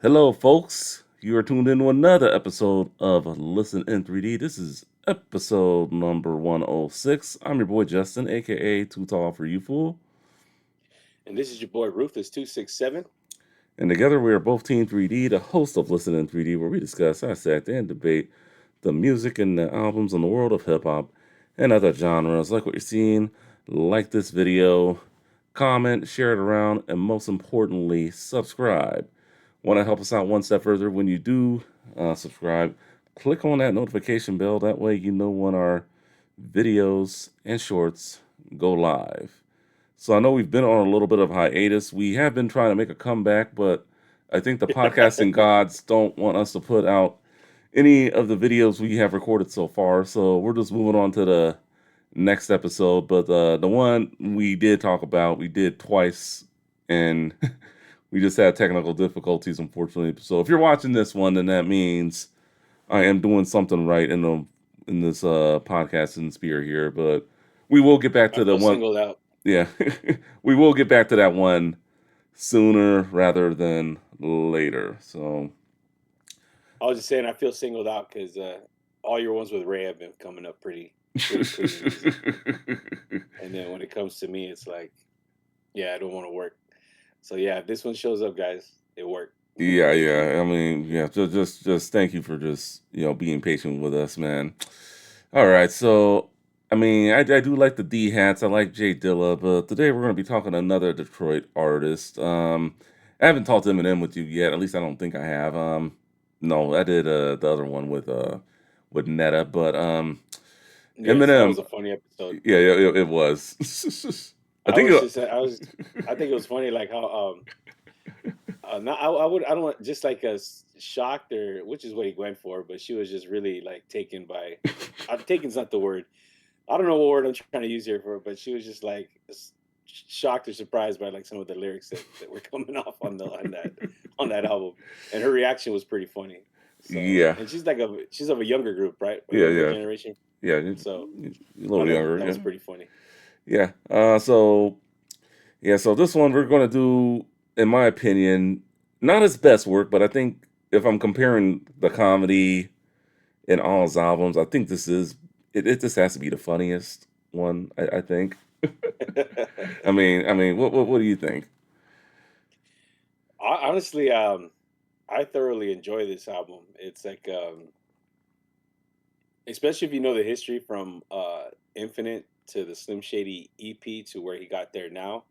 Hello, folks. You are tuned in to another episode of Listen in 3D. This is episode number 106. I'm your boy Justin, aka Too Tall for You Fool. And this is your boy Ruthless267. And together we are both Team 3D, the host of Listen in 3D, where we discuss, dissect, and debate the music and the albums in the world of hip hop and other genres. Like what you're seeing, like this video, comment, share it around, and most importantly, subscribe. Want to help us out one step further? When you do subscribe, click on that notification bell. That way, you know when our videos and shorts go live. So I know we've been on a little bit of hiatus. We have been trying to make a comeback, but I think the podcasting gods don't want us to put out any of the videos we have recorded so far. So we're just moving on to the next episode. But the one we did talk about, we did twice, and we just had technical difficulties, unfortunately. So if you're watching this one, then that means I am doing something right in this podcasting sphere here. But we will get back I to the feel one. singled out. Yeah, we will get back to that one sooner rather than later. So I was just saying I feel singled out because all your ones with Ray have been coming up pretty clean and easy. And then when it comes to me, it's like, yeah, I don't want to work. So yeah, if this one shows up, guys, it worked. yeah, Thank you. yeah. I mean, yeah. Just thank you for just being patient with us, man. All right, so I mean, I do like the D hats. I like Jay Dilla, but today we're going to be talking to another Detroit artist. I haven't talked Eminem with you yet. At least I don't think I have. No, I did the other one with Netta, but Yes, that Eminem. was a funny episode. Yeah, yeah, it was. I I think was just I was I think it was funny like how not, I don't want just like shocked or which is what he went for, but she was just really like taken by. Taken's not the word. I don't know what word I'm trying to use here for, but she was just like shocked or surprised by like some of the lyrics that were coming off on that album, and her reaction was pretty funny. So, yeah, and she's of a younger group, right? A yeah, younger yeah, generation. yeah. So A I little thought younger, that yeah, was pretty funny. yeah. So this one we're gonna do, in my opinion, not his best work, but I think if I'm comparing the comedy in all his albums, I think this is it. Just has to be the funniest one. I think. I mean, what do you think? Honestly, I thoroughly enjoy this album. It's like, especially if you know the history from Infinite to the Slim Shady EP to where he got there now.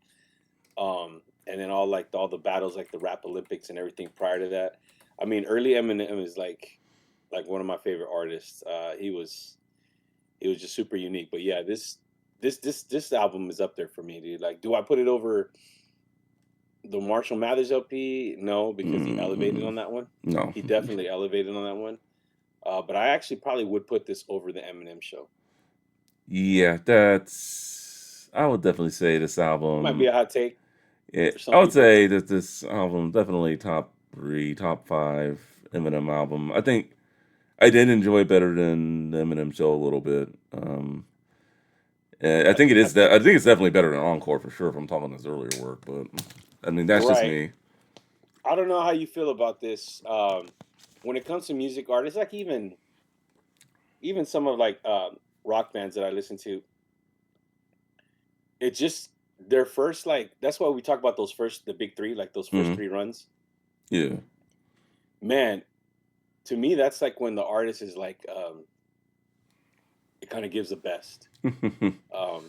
And then all the battles like the rap Olympics and everything prior to that. I mean, early Eminem is like one of my favorite artists. He was just super unique. But yeah, this album is up there for me, dude. Like, do I put it over the Marshall Mathers LP? No, because he elevated Mm, on that one. no. He definitely elevated on that one. But I actually probably would put this over the Eminem show. Yeah, that's. I would definitely say this Might be album. a hot take for I some would people. say that this album definitely top three, top five Eminem album. I think I did enjoy it better than the Eminem show a little bit. I think it I is that. think I think it's definitely better than Encore for sure. If I'm talking his earlier work, but I mean that's just right. me. I don't know how you feel about this. When it comes to music artists, like even some of like rock bands that I listen to, it just their first like that's why we talk about the big three, like those first Hmm. three runs. Yeah. Man, to me, that's like when the artist is like it kind of gives the best um,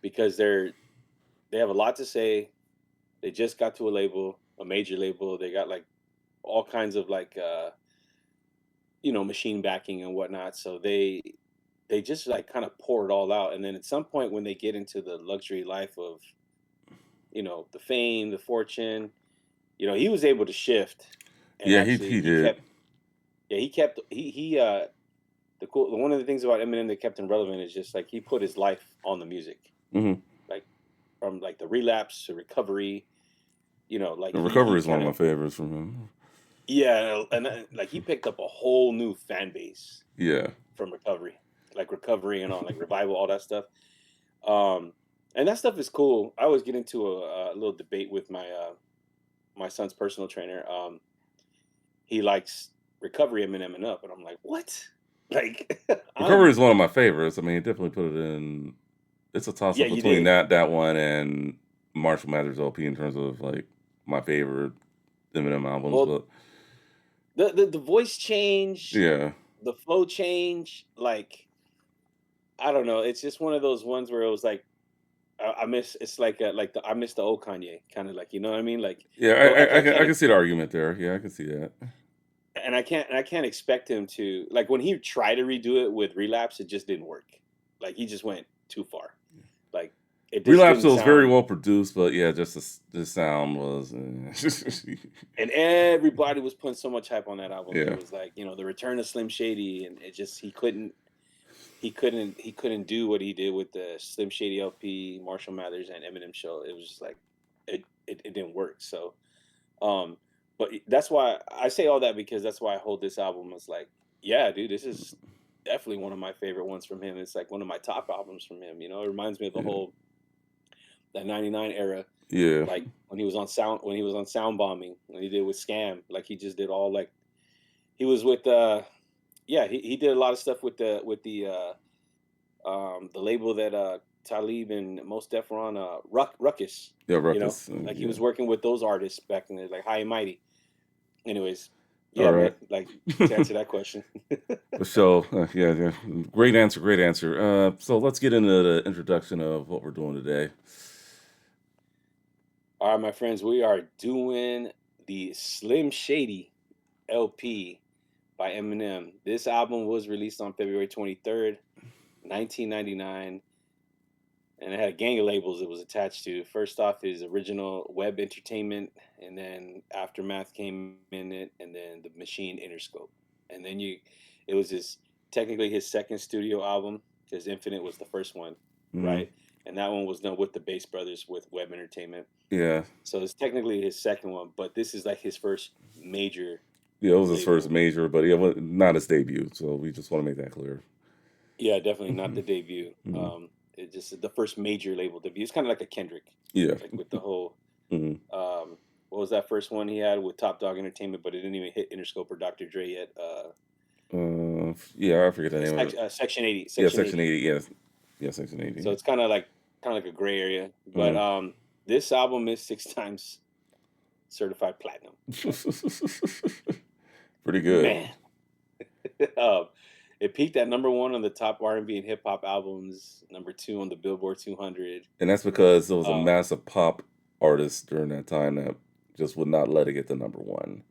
because they have a lot to say. They just got to a label, a major label. They got like all kinds of like machine backing and whatnot. So they just like kind of pour it all out, and then at some point when they get into the luxury life of the fame, the fortune, he was able to shift, and Yeah, actually he he did. kept yeah he kept he the cool one of the things about Eminem that kept him relevant is just like he put his life on the music, Hmm. like from like the relapse to recovery, like The he Recovery is one kind of my of favorites from him. yeah, and like he picked up a whole new fan base Yeah. from recovery and all like revival, all that stuff. Um, and that stuff is cool. I always get into a little debate with my son's personal trainer. he likes Recovery Eminem and Up, and I'm like, what? Like, Recovery I'm is one of my favorites. I mean, definitely put it in. It's a toss yeah, up you between did. that one and Marshall Mathers LP in terms of like my favorite Eminem albums. Well, But the voice change, yeah, the flow change, like I don't know. It's just one of those ones where it was like I miss. It's like I miss the old Kanye, kind of like you know what I mean. Like yeah, no, I I can't can see the argument there. Yeah, I can see that. and I can't expect him to like when he tried to redo it with Relapse, it just didn't work. Like he just went too far. Like it just Relapse didn't was very sound. well produced, but yeah, just the sound was. And everybody was putting so much hype on that album. It Yeah, was like the return of Slim Shady, and it just he couldn't do what he did with the Slim Shady LP, Marshall Mathers, and Eminem show. It was just like it didn't work. So um, but that's why I say all that because that's why I hold this album as like, yeah, dude, this is definitely one of my favorite ones from him. It's like one of my top albums from him. It reminds me of the yeah, whole that '99 era, yeah, like when he was on Sound Bombing, when he did with Scam, like he just did all like he was with yeah, he did a lot of stuff with the label that Talib and Most Def were on, Ruckus. yeah. You know, Ruckus, like he yeah. was working with those artists back in the like High and Mighty. Anyways, All yeah, right. man. Like to answer that question. So, yeah, yeah, great answer, great answer. So let's get into the introduction of what we're doing today. All right, my friends, we are doing the Slim Shady LP by Eminem. This album was released on February 23rd, 1999, and it had a gang of labels it was attached to. First off is Original Web Entertainment, and then Aftermath came in it, and then the Machine Interscope. And then it was technically his second studio album because Infinite was the first one, Hmm. right? And that one was done with the Bass Brothers with Web Entertainment. Yeah, So it's technically his second one, but this is like his first major yeah, it was his first label. major, but yeah, not his debut. So we just want to make that clear. Yeah, definitely not Hmm. the debut. Hmm. It just the first major label debut. It's kind of like a Kendrick, Yeah. like with the whole Hmm. what was that first one he had with Top Dog Entertainment, but it didn't even hit Interscope or Dr. Dre yet. Yeah, I forget the name of it. Section 80, Yeah, Section Section 80. 80. Yes, yeah, Section So 80. it's kind of like a gray area. But Mm. this album is 6 times certified platinum. Like Pretty good. man, um, it peaked at number one on the top R&B and hip hop albums, number two on the Billboard 200. And that's because there was a Um, massive pop artist during that time that just would not let it get to number one.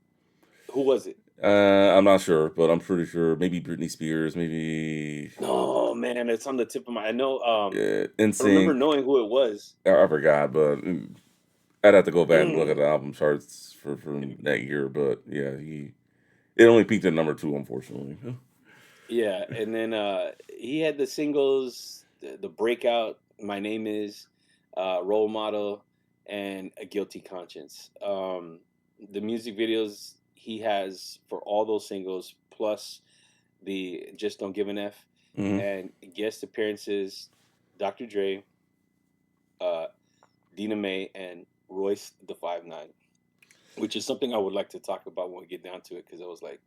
who was it? I'm not sure, but I'm pretty sure maybe Britney Spears, maybe No, man, it's on the tip of my. I know. I remember NSYNC. knowing who it was. I forgot, but I'd have to go back and look at Mm. the album charts for from that year. But yeah, it only peaked at number two, unfortunately. Yeah, and then he had the singles, the breakout, "My Name Is," "Role Model," and "A Guilty Conscience." The music videos he has for all those singles, plus the "Just Don't Give an F," Hmm. and guest appearances, Dr. Dre, uh, Dina Mae, and Royce the 5'9", which is something I would like to talk about when we get down to it, because it was like,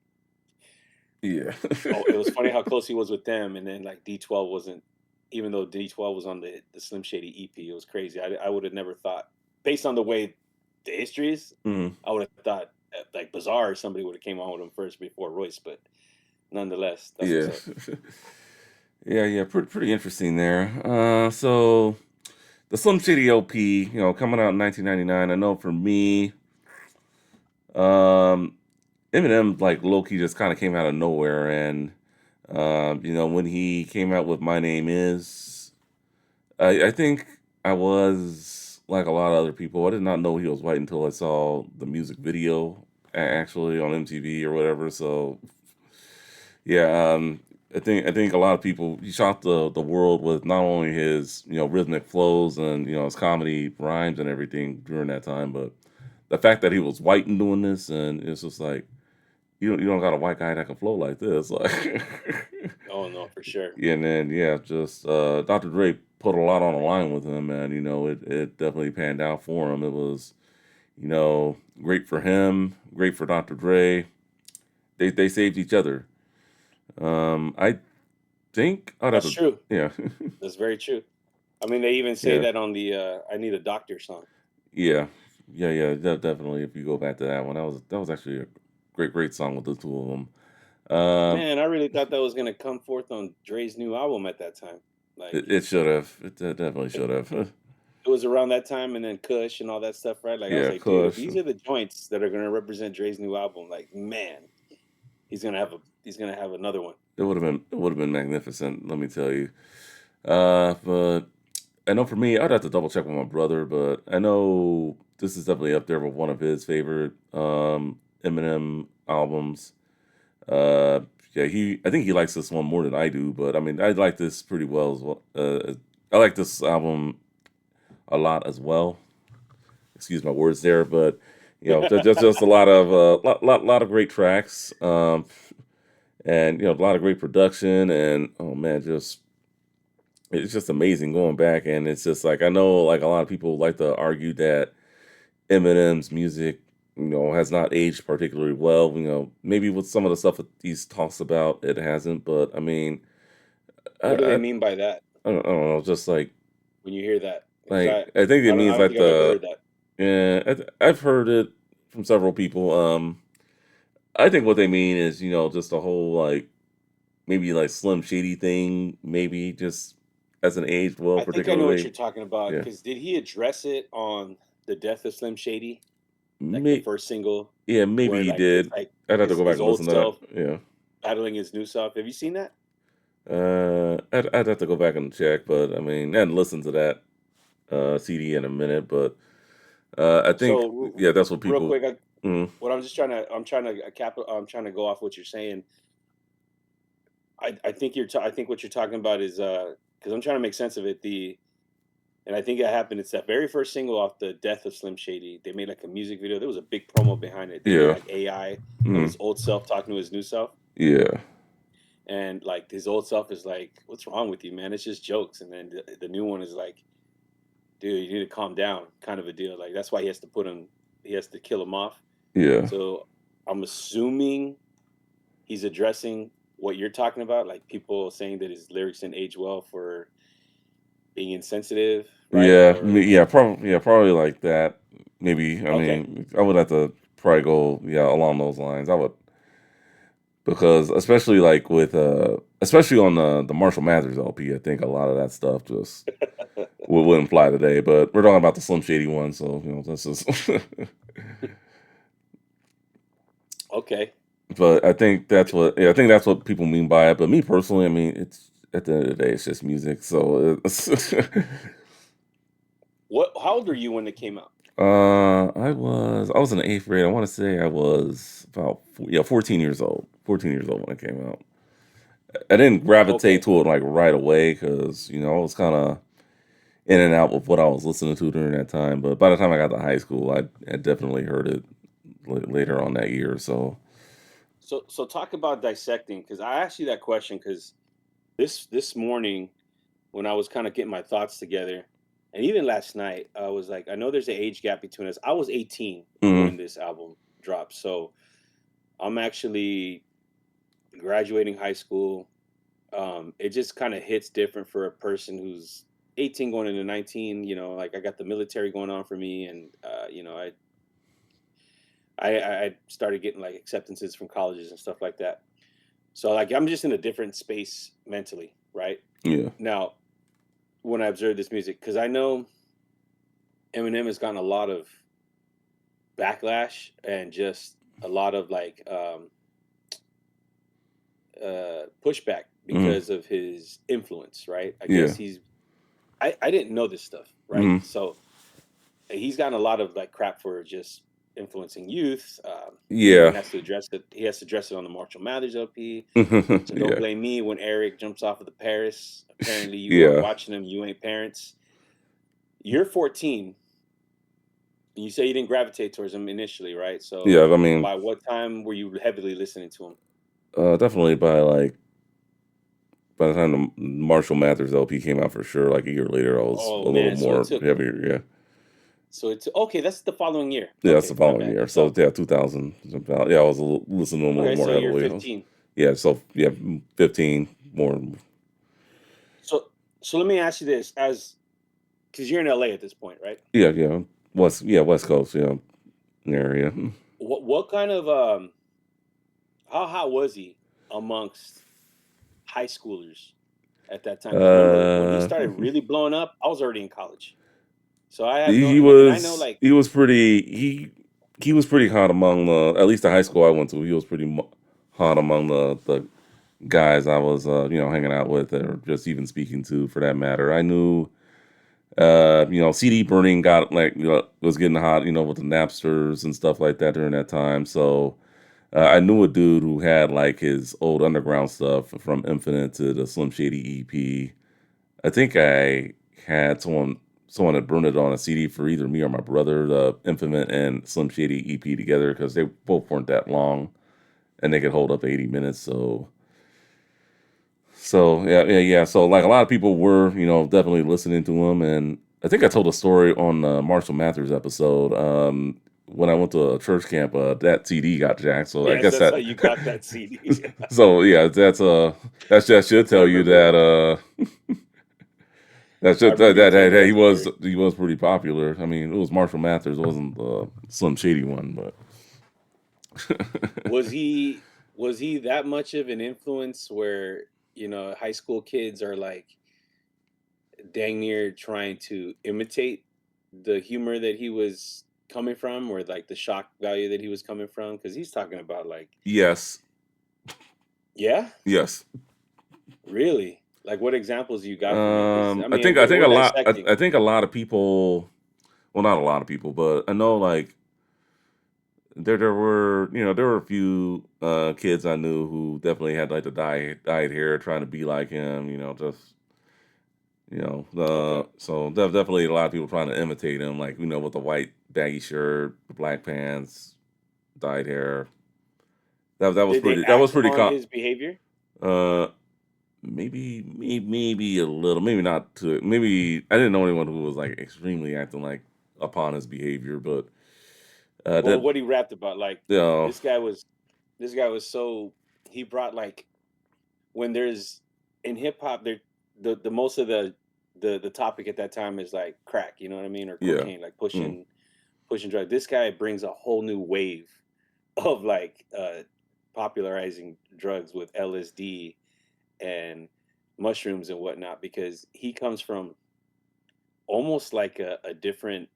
Yeah. oh, it was funny how close he was with them, and then like D12 wasn't. Even though D12 was on the Slim Shady EP, it was crazy. I would have never thought, based on the way the history is, Hmm. I would have thought like Bizarre or somebody would have came on with him first before Royce. But nonetheless, that's what's Yeah. up. Yeah, yeah, pretty interesting there. So the Slim Shady LP, coming out in 1999. I know for me, um, Eminem like low key just kind of came out of nowhere, and when he came out with "My Name Is," I think I was like a lot of other people. I did not know he was white until I saw the music video actually on MTV or whatever. So yeah, I think a lot of people he shocked the world with not only his rhythmic flows and his comedy rhymes and everything during that time, but the fact that he was white and doing this, and it's just like you don't got a white guy that can flow like this, like Oh no, for sure. yeah, and then yeah, just Dr. Dre put a lot on the line with him, and it definitely panned out for him. It was great for him, great for Dr. Dre. they saved each other. I think I'd have That's to, true. yeah, That's very true. I mean, they even say yeah, that on the "I Need a Doctor" song. yeah, yeah. Definitely. If you go back to that one, that was actually a great song with the two of them. Um, Man, I really thought that was gonna come forth on Dre's new album at that time. Like, it should have. It definitely should have. it was around that time, and then Kush and all that stuff, right? Like, I was Yeah, like, dude, if Kush. these are the joints that are gonna represent Dre's new album, like, man, he's gonna have another one. It would have been magnificent. Let me tell you. But I know for me, I'd have to double check with my brother, but I know this is definitely up there with one of his favorite Eminem albums. Uh, yeah, I think he likes this one more than I do, but I mean, I like this pretty well as well. I like this album a lot as well. Excuse my words there, but there's just a lot of lot of great tracks, and a lot of great production, and oh man, just it's just amazing going back, and it's just like I know like a lot of people like to argue that Eminem's music, has not aged particularly well. Maybe with some of the stuff that he's talks about, it hasn't. But I mean, I What do I, they I mean by that don't know, just when you hear that? Because I think it I means don't like think I've ever the heard that. yeah, I've heard it from several people. I think what they mean is just the whole like maybe like Slim Shady thing, maybe just as an aged well, I think I know what particularly. you're talking about. Yeah, Because did he address it on the death of Slim Shady, like the May, first single, yeah, maybe where he like it's did. like I'd have to go back his and old listen to that. self Yeah. battling his new self? Have you seen that? I'd have to go back and check, but I mean, and listen to that CD in a minute. But I think, So yeah, that's what real people. quick, Mm, what I'm trying to I'm trying to go off what you're saying. I think I think what you're talking about is because I'm trying to make sense of it. And I think it happened. It's that very first single off the death of Slim Shady. They made like a music video. There was a big promo behind it. They made yeah, like AI of mm, his old self talking to his new self. yeah, And like his old self is like, "What's wrong with you, man? It's just jokes." And then the new one is like, "Dude, you need to calm down," kind of a deal. Like that's why he has to he has to kill him off. yeah, So I'm assuming he's addressing what you're talking about, like people saying that his lyrics didn't age well for being insensitive, right? Or probably like that. Maybe. I okay, mean, I would have to probably go, yeah, along those lines. I would because especially like with especially on the Marshall Mathers LP, I think a lot of that stuff just wouldn't fly today. But we're talking about the Slim Shady one, so this is. okay. But I think that's what yeah, I think that's what people mean by it. But me personally, I mean, it's at the end of the day, it's just music. So it's, What? How old were you when it came out? I was in the eighth grade. I want to say I was about 14 years old. 14 years old when it came out. I didn't gravitate Okay, to it like right away because I was kind of in and out with what I was listening to during that time. But by the time I got to high school, I definitely heard it later on that year. So so talk about dissecting because I asked you that question because this morning when I was kind of getting my thoughts together, and even last night, I was like, I know there's an age gap between us. I was 18 mhm, when this album dropped, so I'm actually graduating high school. It just kind of hits different for a person who's 18 going into 19. Like I got the military going on for me, and I started getting like acceptances from colleges and stuff like that. So like I'm just in a different space mentally, right? yeah, Now, when I observe this music, because I know Eminem has gotten a lot of backlash and just a lot of like pushback mhm, because of his influence, right? I yeah, guess I didn't know this stuff, right? mhm, So he's gotten a lot of like crap for just influencing youth. He even yeah, has to address it. He has to address it on the Marshall Mathers LP. So don't yeah, blame me when Eric jumps off of the Paris. Apparently, you weren't yeah, watching him. You ain't parents. You're 14. And you say you didn't gravitate towards him initially, right? yeah. So I mean, by what time were you heavily listening to him? definitely by the time the Marshall Mathers LP came out for sure, like a year later, I was Oh a little man, so it more took heavier. Yeah, So it's okay. That's the following year. Yeah, that's the Okay, my following bad. year. So So yeah, 2000. About, yeah, I was listening to him a little okay, more so you're heavily. 15. Yeah, so yeah, 15 more. So let me ask you this, as because you're in LA at this point, right? Yeah, yeah, West Coast, yeah, area. What kind of how hot was he amongst high schoolers at that time? Because when he Uh, started really blowing up, I was already in college, so I have no, he and I know was like he was pretty he was pretty hot among the, at least the high school I went to. He was pretty hot among the guys I was hanging out with, or just even speaking to, for that matter. I knew CD burning got like, was getting hot, with the Napsters and stuff like that during that time. So I knew a dude who had like his old underground stuff from Infinite to the Slim Shady EP. I think I had someone that burned it on a CD for either me or my brother, the Infinite and Slim Shady EP together, because they both weren't that long and they could hold up 80 minutes. So yeah. So like a lot of people were, definitely listening to him, and I think I told a story on Marshall Mathers episode. When I went to a church camp, that CD got jacked. So I yes, guess that's how that. you got that CD. So yeah, that should I tell you remember that that. I remember you telling me that he that was story. pretty popular. I mean, it was Marshall Mathers, it wasn't the Slim Shady one, but Was he that much of an influence where high school kids are like dang near trying to imitate the humor that he was coming from, or like the shock value that he was coming from? Because he's talking about like, yes, yeah, yes. really, like what examples you got for me? Because I mean, I think we're a lot. dissecting. I think a lot of people. Well, not a lot of people, but I know like there were, there were a few kids I knew who definitely had like the dyed hair, trying to be like him. Just Okay. so definitely a lot of people trying to imitate him, like, with the white baggy shirt, the black pants, dyed hair. Did they That was act pretty on his behavior? uh maybe a little, maybe not too, maybe I didn't know anyone who was like extremely acting like upon his behavior, but Well, that what he rapped about, like you know this guy was this guy was so he brought like when there's in hip hop there the most of the topic at that time is like crack, you know what I mean, or yeah. cocaine, like Mm, pushing drugs. This guy brings a whole new wave of like popularizing drugs with LSD and mushrooms and whatnot, because he comes from almost like a different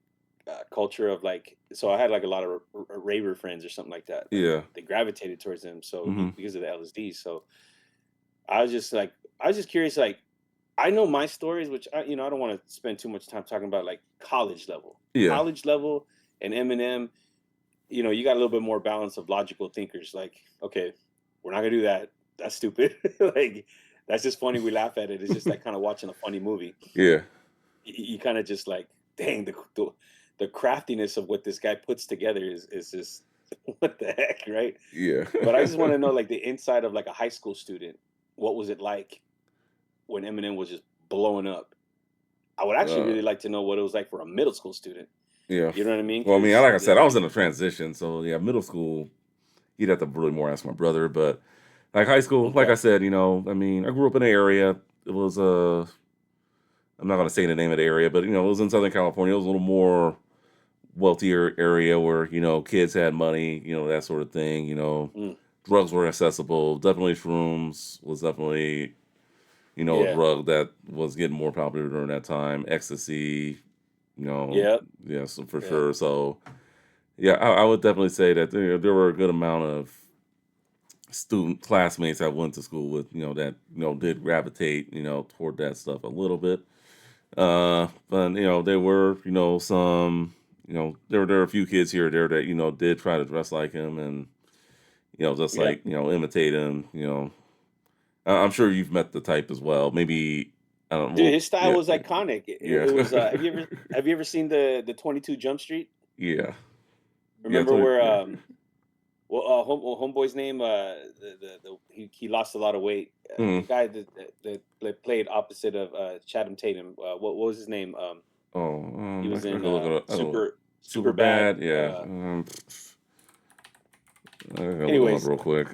culture of like, so I had like a lot of raver friends or something like that, like yeah. they gravitated towards him, so Hmm. because of the LSD. So I was just like, I was just curious, like I know my stories, which I don't want to spend too much time talking about, like Yeah. college level and Eminem. You got a little bit more balance of logical thinkers. Like, okay, we're not gonna do that. That's stupid. Like, that's just funny. We laugh at it. It's just like kind of watching a funny movie. Yeah. You kind of just like, dang, the craftiness of what this guy puts together is just what the heck, right? Yeah. But I just want to know, like, the inside of like a high school student. What was it like when Eminem was just blowing up? I would actually uh really like to know what it was like for a middle school student. yeah. You know what I mean? Well, I mean, Because like I said, I was in a transition, so yeah, middle school, you'd have to really more ask my brother, but like high school, like I okay, said, I mean, I grew up in an area. It was I'm not gonna say the name of the area, but it was in Southern California. It was a little more wealthier area where, kids had money, that sort of thing. mm, Drugs were accessible. Definitely shrooms was definitely, a yeah, drug that was getting more popular during that time. Ecstasy, you know, yeah, yeah, so for yeah, sure. So yeah, I would definitely say that there were a good amount of student classmates I went to school with, that did gravitate, toward that stuff a little bit. But there were, some, there were a few kids here or there that did try to dress like him, and just yeah. like imitate him. I'm sure you've met the type as well. Maybe I don't. Dude, Well, his style yeah, was iconic. yeah, It was. Have you ever seen the 22 Jump Street? yeah, yeah. Remember where Yeah. well, homeboy's name, he lost a lot of weight. The Mm. guy that played opposite of Chatham Tatum. What was his name? Oh, He I was could in look it up. Oh, super super bad. bad. Yeah. I gotta look him up Anyways, real quick.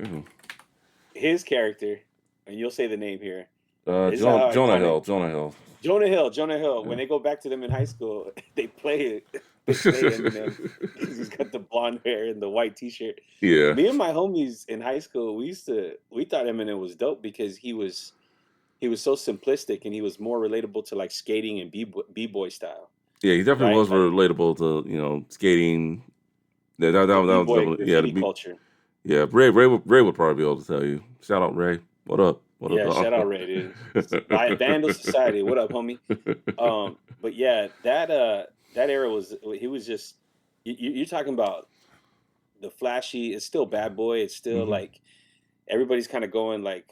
his character, and you'll say the name here. This is how Jonah iconic. Hill. Jonah Hill. Jonah Hill. Jonah Hill. When Yeah. they go back to them in high school, they play it. They play Eminem because he's got the blonde hair and the white T-shirt. Yeah. Me and my homies in high school, we thought Eminem was dope because he was so simplistic and he was more relatable to like skating and b-boy style, Yeah, he definitely right? was Like relatable to, that, the that was b-boy definitely, yeah, graffiti culture. yeah, Ray would probably be able to tell you. Shout out Ray. What up? What up, Yeah, shout out dog? Ray, dude. Vandal Society. What up, homie? But yeah, that era was he was just you're talking about the flashy. It's still bad boy. It's still Hmm. like everybody's kind of going like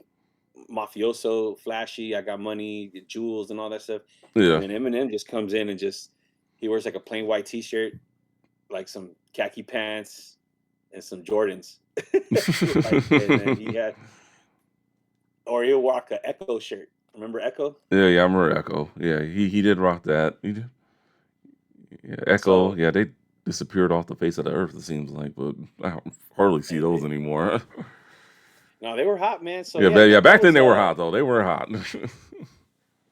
mafioso, flashy. I got money, the jewels, and all that stuff. And Yeah. then Eminem just comes in and just he wears like a plain white T-shirt, like some khaki pants and some Jordans, like, and then he had or he'll rock a Echo shirt. Remember Echo? Yeah, I remember Echo. Yeah, he did rock that. He did. Yeah, Echo. So Yeah, they disappeared off the face of the earth. It seems like, but I don't hardly see those anymore. no, they were hot, man. So Yeah, yeah, but yeah, that back then was they were hot though. They were hot.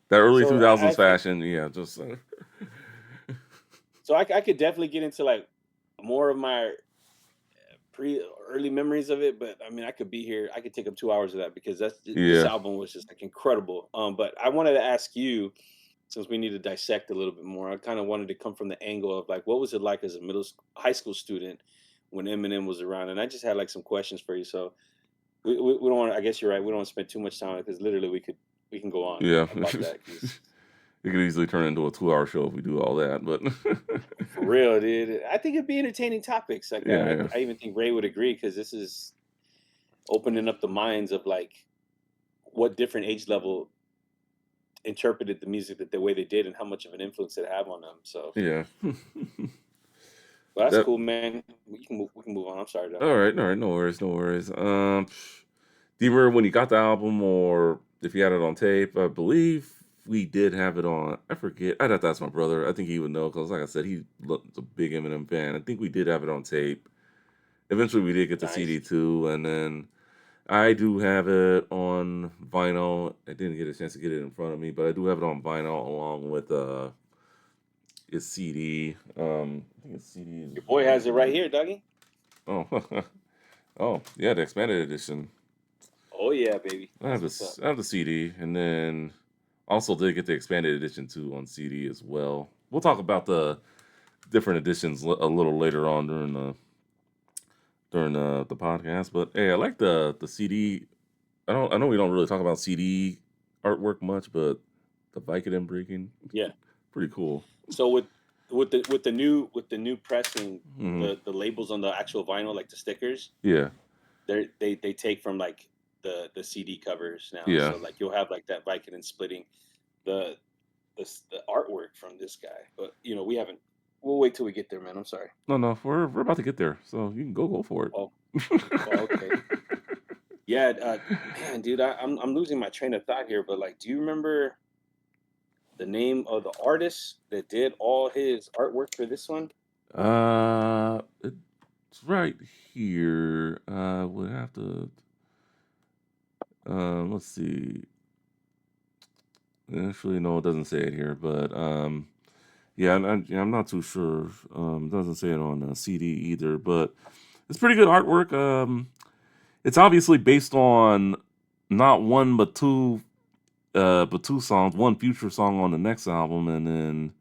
That early so 2000s I think fashion. Yeah, just so I could definitely get into like more of my pre early memories of it, but I mean I could be here. I could take up 2 hours of that because this yeah, album was just like incredible. But I wanted to ask you since we need to dissect a little bit more. I kind of wanted to come from the angle of like what was it like as a high school student when Eminem was around, and I just had like some questions for you. So we don't want. I guess you're right. We don't want to spend too much time on it because literally we can go on yeah. about that because It could easily turn into a 2 hour show if we do all that. But for real, dude. I think it'd be entertaining topics. Like yeah, yeah, I even think Ray would agree because this is opening up the minds of like what different age level interpreted the music that the way they did and how much of an influence it had on them. So, yeah. well, that's That cool, man. We can move on. I'm sorry, though. all right, no worries, no worries. Do you remember when you got the album, or if you had it on tape? I believe we did have it on. I forget. I'd have to ask my brother. I think he would know because, like I said, he's a big Eminem fan. I think we did have it on tape. Eventually, we did get the Nice. CD too, and then I do have it on vinyl. I didn't get a chance to get it in front of me, but I do have it on vinyl along with its CD. I think its CD is Your boy right has it right here. here, Dougie. Oh, oh yeah, the expanded edition. Oh yeah, baby. I have That's what's up. I have the CD, and then also did get the expanded edition too on CD as well. We'll talk about the different editions a little later on during the podcast. But hey, I like the CD. I know we don't really talk about CD artwork much, but the Vicodin breaking, Yeah. pretty cool. So with the new pressing, Hmm. the labels on the actual vinyl, like the stickers, Yeah, they take from like the CD covers now. yeah. So like you'll have like that Vicodin splitting the the artwork from this guy. But we haven't. We'll wait till we get there, man. I'm sorry. No, no, we're about to get there, so you can go for Oh, it. oh okay. Yeah, man, dude, I'm losing my train of thought here. But like, do you remember the name of the artist that did all his artwork for this one? It's right here. We'll have to. Let's see. Actually, no, it doesn't say it here, but yeah, yeah, I'm not too sure. It doesn't say it on the CD either, but it's pretty good artwork. It's obviously based on not one but two songs. One future song on the next album, and then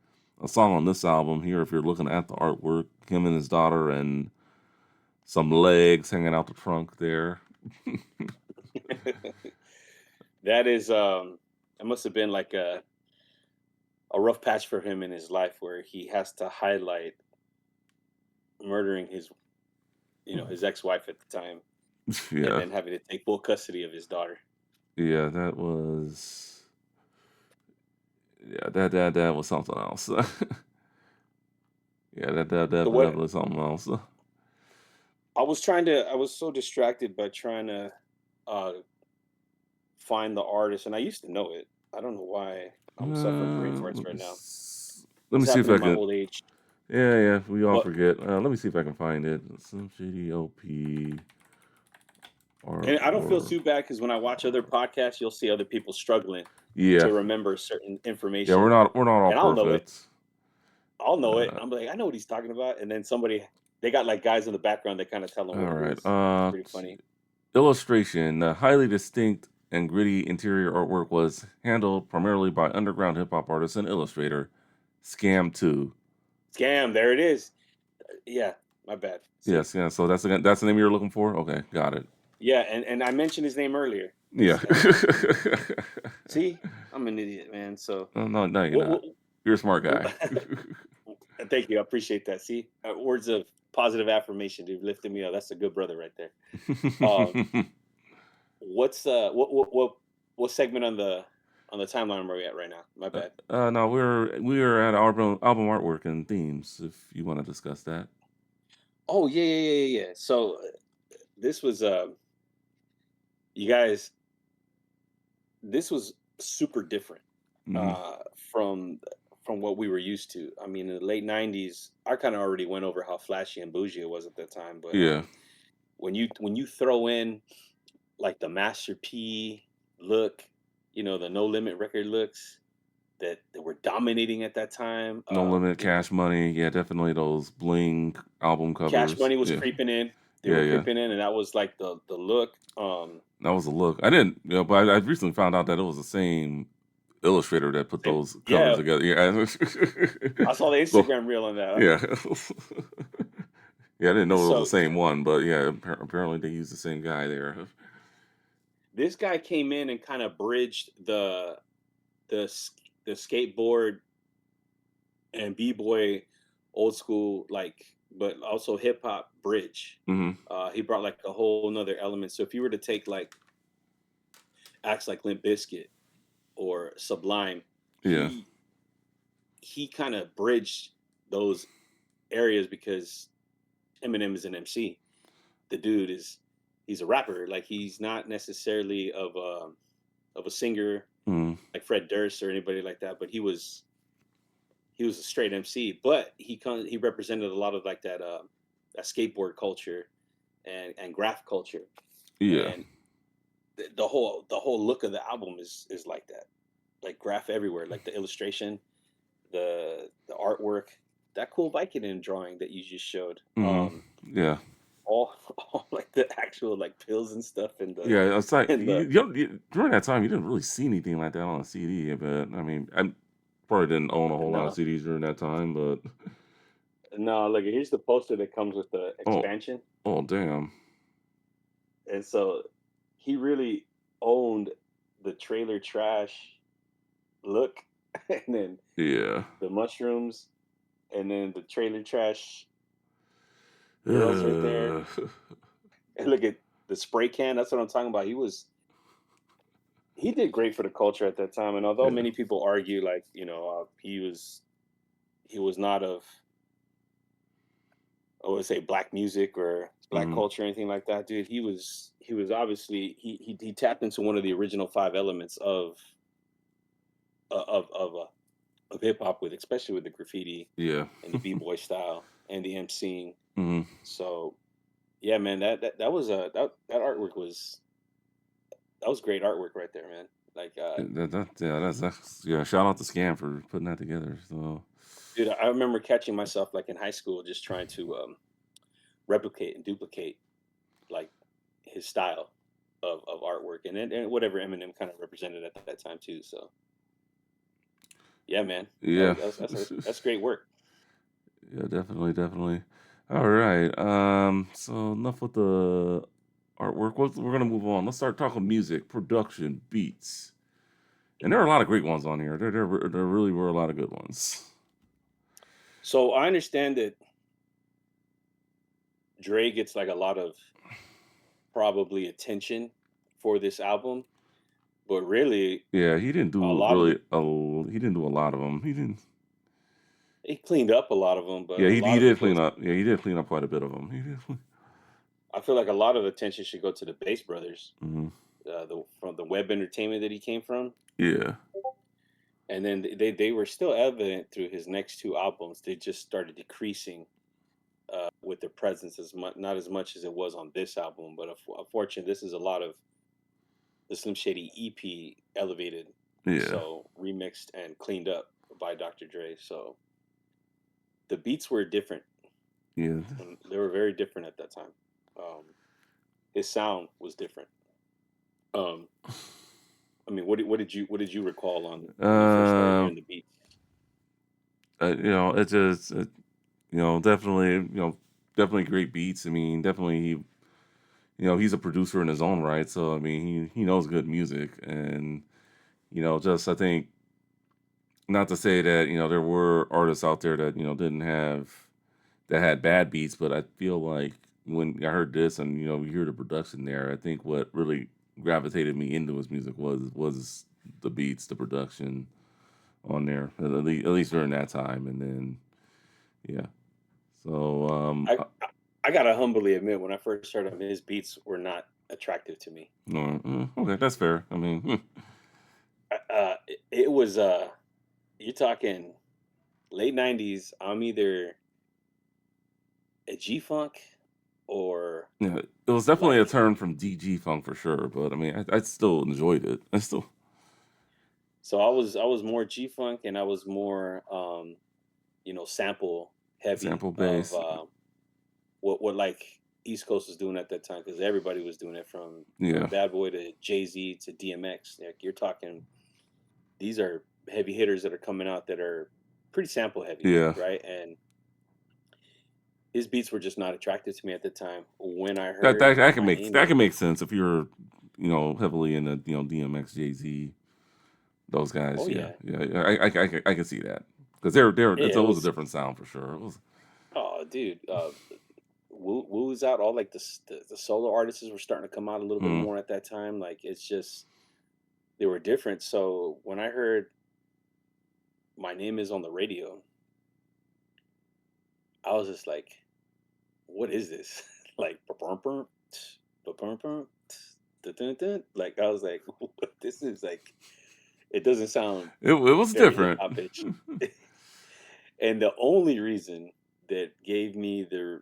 a song on this album here. If you're looking at the artwork, him and his daughter, and some legs hanging out the trunk there. That is it must have been like a rough patch for him in his life where he has to highlight murdering his his ex-wife at the time and Yeah, then having to take full custody of his daughter. yeah, that was. Yeah, that was something else. Yeah, So that what was something else. I was so distracted by trying to uh find the artist and I used to know it. I don't know why I'm suffering brain farts right now. Let's Let me It's see if happened I in my can. old age. Yeah, yeah, we all But forget. Let me see if I can find it. Slim Shady LP and I don't feel artwork. too bad because when I watch other podcasts, you'll see other people struggling Yeah, to remember certain yeah, information, we're not all and I'll know it. perfect. I'll know it. Uh, I'm like, I know what he's talking about, and then somebody they got like guys in the background that kind of tell them what all it right. is. It's pretty funny. Illustration: the highly distinct and gritty interior artwork was handled primarily by underground hip hop artist and illustrator Scam 2. Scam, there it is. Yeah, my bad. See, Yes, yeah. So that's the name you're looking for. Okay, got it. yeah, and I mentioned his name earlier. Yeah. See, I'm an idiot, man. So No, no, no, you're what? not. You're a smart guy. Thank you, I appreciate that. See, words of positive affirmation, dude, lifting me up. That's a good brother right there. Um, what's what segment on the timeline are we at right now? My bad. no, we're at album artwork and themes. If you want to discuss that. Oh yeah. So this was you guys, this was super different Hmm. uh, from from what we were used to. I mean, in the late '90s, I kind of already went over how flashy and bougie it was at that time. But Yeah. when you throw in like the Master P look, you know, the No Limit record looks that were dominating at that time. No Limit, You know, Cash Money. Yeah, definitely those bling album Cash covers. Money was Yeah. creeping in. They Yeah, were yeah. creeping in, and that was like the look. That was a look. I didn't, but I recently found out that it was the same illustrator that put those covers Yeah, together. Yeah. I saw the So, Instagram reel on that. yeah. Yeah, I didn't know it was the So same one, but yeah, apparently they used the same guy there. this guy came in and kind of bridged the the skateboard and b-boy old school, like, but also hip hop bridge. Hmm. He brought like a whole nother element. So if you were to take like acts like Limp Bizkit or Sublime, Yeah. he kind of bridged those areas because Eminem is an MC. The dude is he's a rapper. Like he's not necessarily of a singer Mm. like Fred Durst or anybody like that, but he was a straight MC. But he represented a lot of like that skateboard culture and graph culture, Yeah. and the whole look of the album is like that, like graph everywhere, like the illustration, the artwork, that cool Vicodin drawing that you just showed. Hmm. Yeah. All, all like the actual like pills and stuff in the Yeah. It's like in the during that time, you didn't really see anything like that on a CD. But I mean, I probably didn't own a whole lot of no CDs during that time. But no, look, here's the poster that comes with the oh, expansion. oh, damn. And so he really owned the trailer trash look, and then Yeah. the mushrooms, and then the trailer trash girls right there. Uh, And look at the spray can. That's what I'm talking about. He did great for the culture at that time. And although yeah. many people argue, like, he was not of, I would say, black music or black Mhm. culture or anything like that, dude. He was obviously he tapped into one of the original five elements of of uh, of hip hop, with especially with the graffiti Yeah. and the b-boy style and the emceeing. Mhm. So yeah, man, that was that artwork that was great artwork right there, man. Like Yeah, that's yeah. Shout out to Scam for putting that together. So dude, I remember catching myself like in high school just trying to replicate and duplicate like his style of artwork, and whatever Eminem kind of represented at that time too. So yeah, man, yeah, that's great work. yeah, definitely, definitely. All right. So enough with the artwork. We're gonna move on. Let's start talking music, production, beats, and there are a lot of great ones on here. There really were a lot of good ones. So I understand that Dre gets like a lot of probably attention for this album, but really Yeah, he didn't a do lot of really. the He didn't do a lot of them. He didn't. he cleaned up a lot of them, but Yeah, a he lot of did it clean goes. up. Yeah, he did clean up quite a bit of them. He did. I feel like a lot of attention should go to the Bass Brothers, Mhm. the from the web entertainment that he came from. Yeah. and then they were still evident through his next two albums. They just started decreasing with their presence as much, not as much as it was on this album. But unfortunately, this is a lot of the Slim Shady EP elevated, Yeah, so remixed and cleaned up by Dr. Dre. So the beats were different, yeah. and they were very different at that time. Um, his sound was different. Um, I mean, what did you recall on when you first started Uh, hearing the beat? it just, definitely, definitely great beats. I mean, definitely, he's a producer in his own right. So I mean, he knows good music, and just I think not to say that there were artists out there that didn't have that had bad beats, but I feel like when I heard this and you hear the production there, I think what really gravitated me into his music was the beats, the production on there, at least during that time, and then yeah. So I gotta humbly admit, when I first heard him, his beats were not attractive to me. no, okay, that's fair. I mean, It was you're talking late '90s. I'm either a G Funk or yeah, it was definitely a like turn from DG funk for sure, but I mean, I still enjoyed it. I still so I was more G Funk, and I was more sample heavy sample of bass. what like East Coast was doing at that time, because everybody was doing it from Yeah, Bad Boy to Jay-Z to DMX. Like, you're talking, these are heavy hitters that are coming out that are pretty sample heavy, yeah. right? And his beats were just not attractive to me at the time. When I That heard that that can My make Name that Is, can make sense if you're heavily into DMX, Jay Z, those guys. oh Yeah, yeah, yeah. I can see that because they're yeah, it's it always a was. different sound for sure. It was Oh, dude, Woo's out. All like the solo artists were starting to come out a little bit mm, more at that time. Like, it's just they were different. So when I heard My Name Is on the radio, I was just like, "What is this?" Like, "Ba-bum-bum, tsk, ba-bum-bum, tsk, dun-dun-dun." Like, I was like, "What? This is like, it doesn't sound it was very hip different. hop-ish." And the only reason that gave me the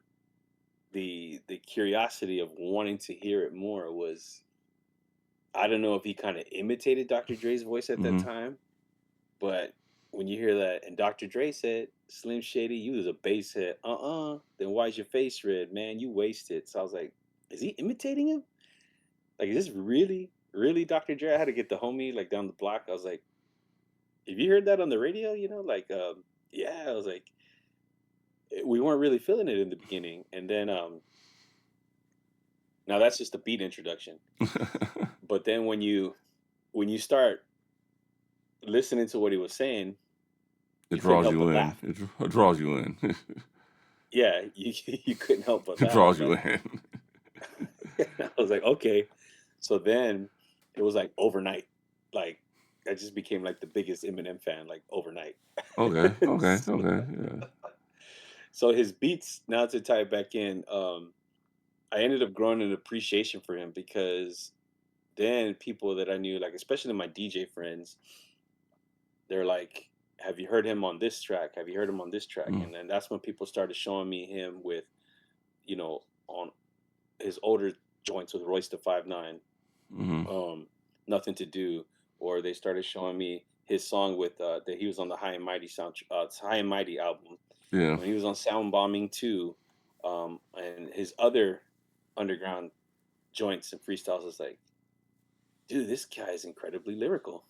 curiosity of wanting to hear it more was, I don't know if he kind of imitated Dr. Dre's voice at that Hmm. time, but when you hear that, and Dr. Dre said, "Slim Shady, you was a bass head." Then why's your face red, man? You wasted. So I was like, is he imitating him? Like, is this really Dr. Dre? I had to get the homie like down the block. I was like, have you heard that on the radio? Like, yeah. I was like, we weren't really feeling it in the beginning, and then now that's just a beat introduction. But then when you start listening to what he was saying, It you couldn't draws help you but in. laugh. It draws you in. Yeah, you couldn't help but It laugh. draws you Like, in. I was like, okay. So then it was like overnight. Like, I just became like the biggest Eminem fan, like, overnight. Okay, okay, so, okay. Yeah. so his beats, now to tie it back in, I ended up growing an appreciation for him, because then people that I knew, like especially my DJ friends, they're like, "Have you heard him on this track? Have you heard him on this track?" Mm, And then that's when people started showing me him with, on his older joints with Royce the 5'9", mm-hmm. um, "Nothing to Do," or they started showing me his song with that he was on the High and Mighty High and Mighty album, Yeah. when he was on Sound Bombing too, and his other underground joints and freestyles. Is like, dude, this guy is incredibly lyrical.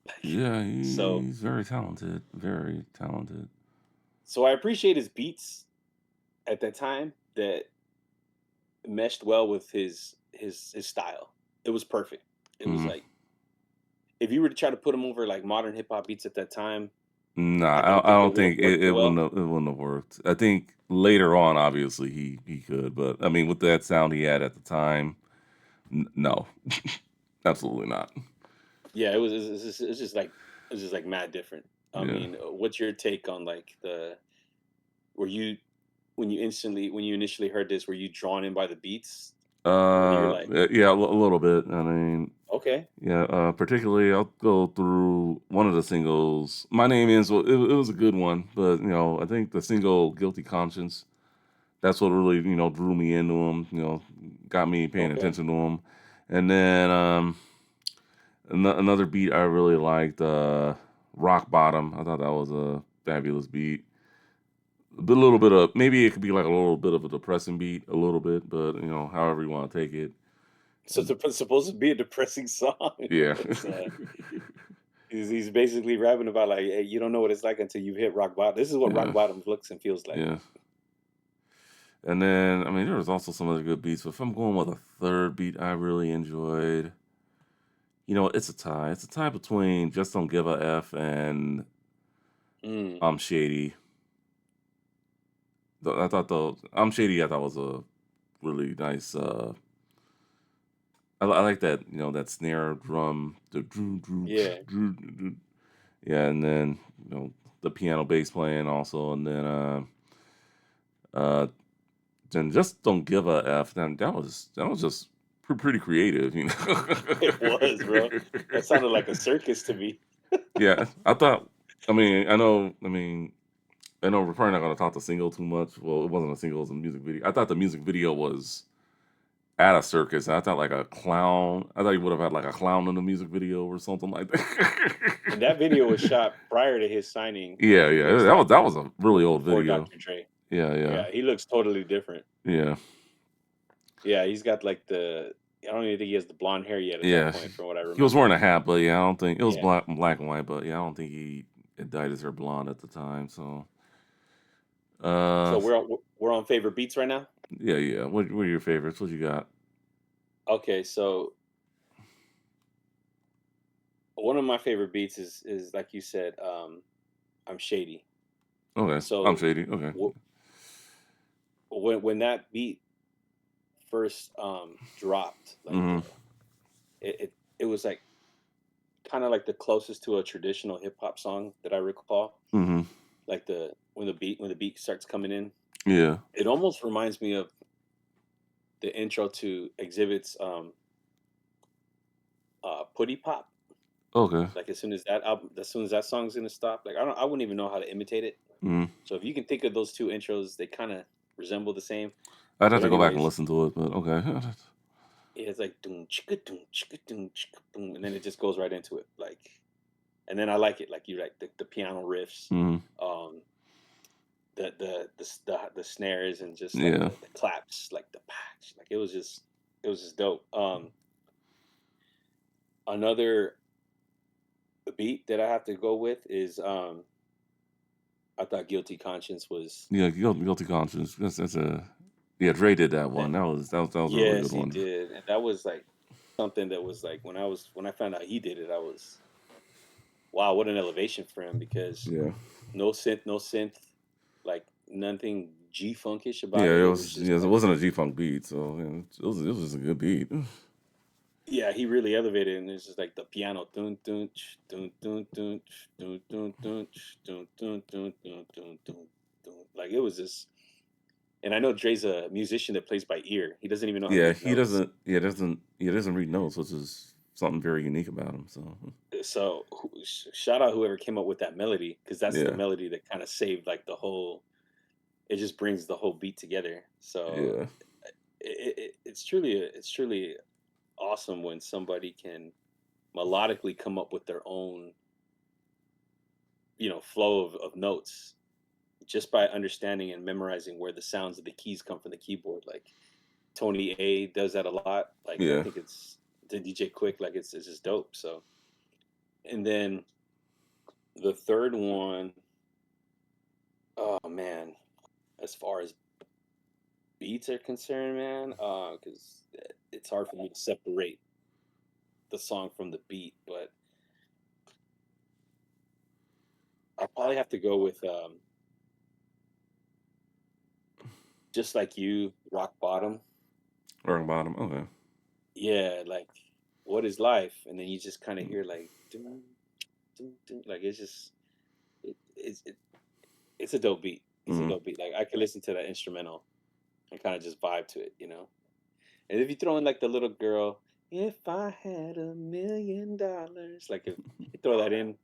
Like, Yeah, so he's very talented. Very talented. so I appreciate his beats at that time that meshed well with his style. It was perfect. It was Mhm. like, if you were to try to put him over like modern hip hop beats at that time, Nah, I don't I think it don't would have think worked it so wouldn't well. have, it wouldn't have worked. I think later on, obviously he could, but I mean, with that sound he had at the time, no, absolutely not. Yeah, it was just like mad different. I Yeah. mean, what's your take on like were you when you initially heard this, were you drawn in by the beats? Whether you're like, Yeah, a little bit. I mean, okay, yeah, particularly I'll go through one of the singles. My name is well, it was a good one, but I think the single "Guilty Conscience." That's what really drew me into him. Got me paying okay. attention to him. And then another beat I really liked, "Rock Bottom." I thought that was a fabulous beat. A little bit of maybe it could be like a little bit of a depressing beat, a little bit, but however you want to take it. So it's supposed to be a depressing song. Yeah. It's he's basically rapping about like, hey, you don't know what it's like until you've hit rock bottom. This is what rock Yeah. bottom looks and feels like. Yeah. And then, I mean, there was also some other good beats. But if I'm going with a third beat I really enjoyed, it's a tie. It's a tie between "Just Don't Give a F" and Mm, "I'm Shady." I thought the "I'm Shady" I thought was a really nice. I like that that snare drum, the yeah. yeah, and then the piano bass playing also, and uh, then "Just Don't Give a F." Then that was just pretty creative, It was, bro. That sounded like a circus to me. Yeah, I thought. I mean, I know. I mean, I know we're probably not going to talk the single too much. Well, it wasn't a single; it was a music video. I thought the music video was at a circus. I thought like a clown. I thought he would have had like a clown in the music video or something like And that that. video was shot prior to his signing Yeah, to yeah, Gangsta that was a really old before video. Dr. Dre. Yeah, yeah, Yeah, he looks totally different. yeah, Yeah, he's got like I don't even think he has the blonde hair yet at that yeah. point, from what I He was wearing remember. a hat, but yeah, I don't think it was Yeah. black and white. But yeah, I don't think he had dyed his hair blonde at the time. So, uh, So we're on favorite beats right now. yeah, yeah. What are your favorites? What you got? Okay, so one of my favorite beats is like you said, I'm Shady. Okay, I'm So Shady. Okay. when that beat first dropped, like Mm-hmm. it was like kind of like the closest to a traditional hip hop song that I recall. Mm-hmm. Like when the beat starts coming in, Yeah. it almost reminds me of the intro to Exhibit's Putty Pop. Okay. Like as soon as that song's gonna stop, like I wouldn't even know how to imitate it. Mm. So if you can think of those two intros, they kind of resemble the same. I'd have But to go back and anyways, listen to it, but okay. yeah, it's like doom chicka doom chicka boom, and then it just goes right into it. Like, and then I like it. Like you like the piano riffs, Mm-hmm. um, the snares, and just like Yeah. the claps, like the patch. Like it was just dope. Another beat that I have to go with is I thought Guilty Conscience was. Yeah. Guilty Conscience. That's a yeah. Dre did that eh, one. That was a really good Yes, he one. did, and that was like something that was like when I found out he did it, I was wow, what an elevation for him because Yeah. no synth, like nothing G funkish about Yeah. it. It It was was. just Yeah. It like wasn't a G Funk beat, so it was just a good beat. yeah, he really elevated, and it's just like the piano, dun dun dun dun dun dun dun dun dun dun dun dun dun dun dun. Like it was just, and I know Dre's a musician that plays by ear. He doesn't even know how to Yeah. read He notes. doesn't. Yeah. Doesn't read notes, which is something very unique about him. So So shout out whoever came up with that melody because that's the yeah. melody that kind of saved like the whole. It just brings the whole beat together. So Yeah. it's truly awesome when somebody can melodically come up with their own flow of notes just by understanding and memorizing where the sounds of the keys come from the keyboard. Like Tony A does that a lot. Like I Yeah. think it's the DJ Quick. Like it's just dope. So and then the third one, oh man, as far as beats are concerned, man, because it's hard for me to separate the song from the beat, but I'll probably have to go with just like you, Rock Bottom. Rock Bottom. Okay. Yeah, like what is life? And then you just kind of hear like dun, dun, dun, like it's just it's a dope beat. It's a Mm-hmm. dope beat. Like I could listen to that instrumental and kind of just vibe to it, And if you throw in like the little girl, if I had $1 million, like if you throw that in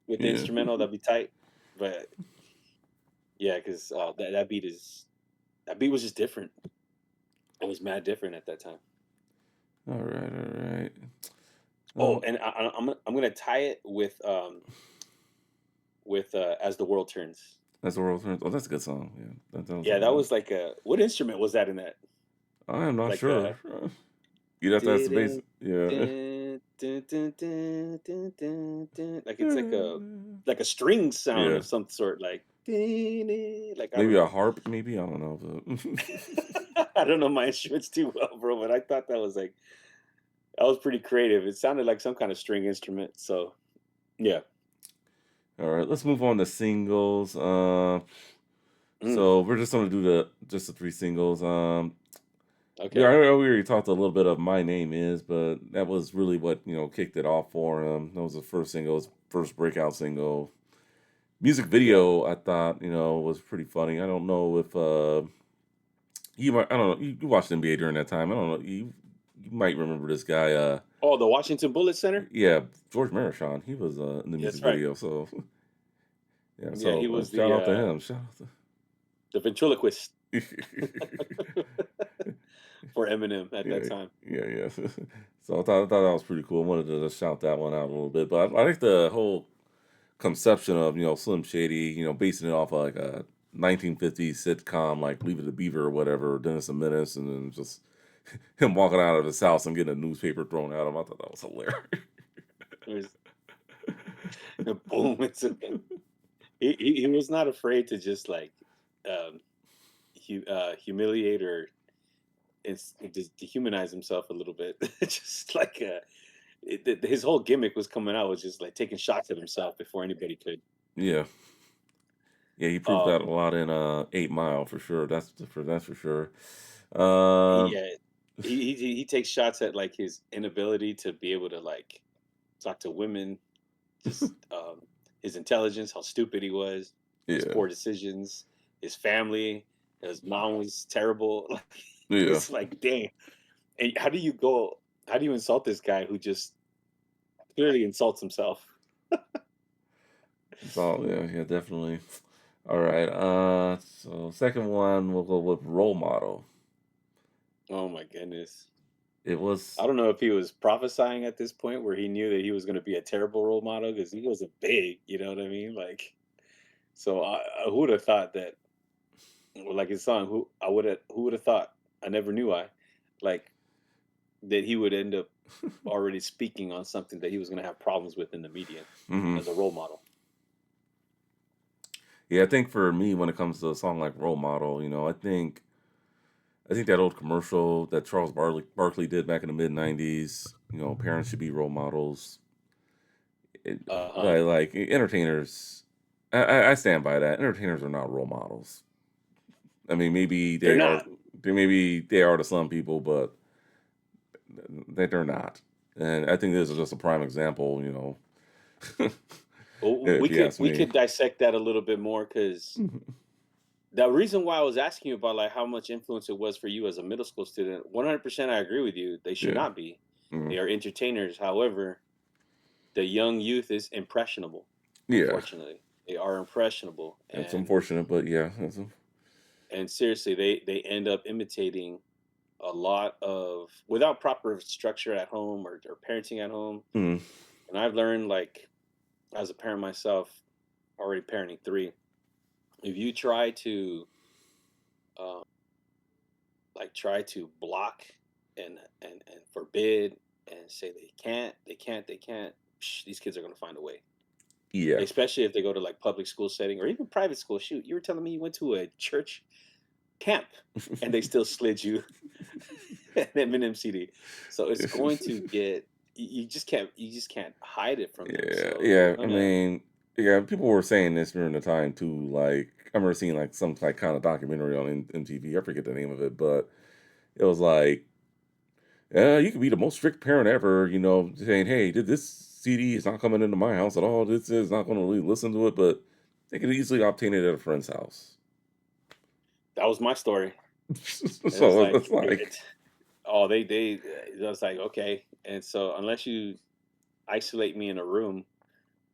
with the Yeah. instrumental, that'd be tight. But yeah, because that beat was just different. It was mad different at that time. All right, all right. Oh, Oh, and I'm gonna tie it with As the World Turns. that's the world turns. Oh, that's a good song. Yeah, that was a Yeah, good that one. was like a what instrument was that in that? I am not Like sure. You'd have to ask the bass. dun, Yeah. dun, dun, dun, dun, dun, dun, dun. Like it's like a string sound Yeah. of some sort, like ding, ding, like I Maybe don't a know. harp. Maybe I don't know. But I don't know my instruments too well, bro, but I thought that was pretty creative. It sounded like some kind of string instrument. So yeah. all right, let's move on to singles. Mm, So we're just gonna do the three singles. okay. We already talked a little bit of "My Name Is," but that was really what kicked it off for him. That was the first single, his first breakout single. Music Yeah. video, I thought was pretty funny. I don't know if you might. I don't know. You watched NBA during that time. I don't know. You might remember this guy. Oh, the Washington Bullet Center? Yeah, George Marachon. He was in the Yeah, music that's right. video. So yeah. Yeah, he So was shout out to him. Shout the ventriloquist out for Eminem at that Yeah, time. yeah. So I thought that was pretty cool. I wanted to just shout that one out a little bit, but I like the whole conception of Slim Shady, basing it off of like a 1950s sitcom like Leave It to Beaver or whatever, Dennis and Menace, and then just him walking out of his house and getting a newspaper thrown at him. I thought that was hilarious. It was boom. He was not afraid to just like um, humiliate or just dehumanize himself a little bit. Just like his whole gimmick was coming out was just like taking shots at himself before anybody could. Yeah, yeah, he proved that a Um, lot in 8 Mile for sure. That's for sure. Um, yeah, he takes shots at like his inability to be able to like talk to women, just his intelligence, how stupid he was, his yeah, poor decisions, his family, his mom was terrible. Like, yeah. it's like, dang. And how do you insult this guy who just clearly insults himself? So yeah, definitely. All right. So second one, we'll go with role model. Oh my goodness. It I was, don't know if he was prophesying at this point where he knew that he was going to be a terrible role model because he wasn't big, you know what I mean? Like, so who would have thought that, well, like his song, who would have thought, I never knew like, that he would end up already speaking on something that he was going to have problems with in the media hmm as a role model. yeah. I think for me, when it comes to a song like role model, I think that old commercial that Charles Barkley did back in the mid '90s. Parents should be role models. Uh huh. Like entertainers, I stand by that. Entertainers are not role models. I mean, maybe They're they are. not. Maybe they are to some people, but they're not. And I think this is just a prime example. Well, If you ask we me. could dissect that a little bit more because Mhm. the reason why I was asking you about like how much influence it was for you as a middle school student, 100% I agree with you. They should Yeah. not be. Mhm. They are entertainers. However, the young youth is impressionable. Yeah. Unfortunately, they are impressionable, It's unfortunate, but yeah. and seriously, they end up imitating a lot of without proper structure at home or parenting at home. Mhm. And I've learned like as a parent myself, already parenting three, if you try to um, try to block and forbid and say they can't, these kids are going to find a way. Yeah. Especially if they go to like public school setting or even private school. Shoot, you were telling me you went to a church camp and they still slid you an Eminem CD. So it's going to get you just can't hide it from them. Yeah, So they're yeah. I gonna mean, yeah. People were saying this during the time too. Like, I remember seeing like some like kind of documentary on MTV. I forget the name of it, but it was like, you could be the most strict parent ever. Saying, "Hey, this CD is not coming into my house at all. This is not going to really listen to it," but they could easily obtain it at a friend's house. that was my story. It was So it's like like, Oh, it was like, okay. And so unless you isolate me in a room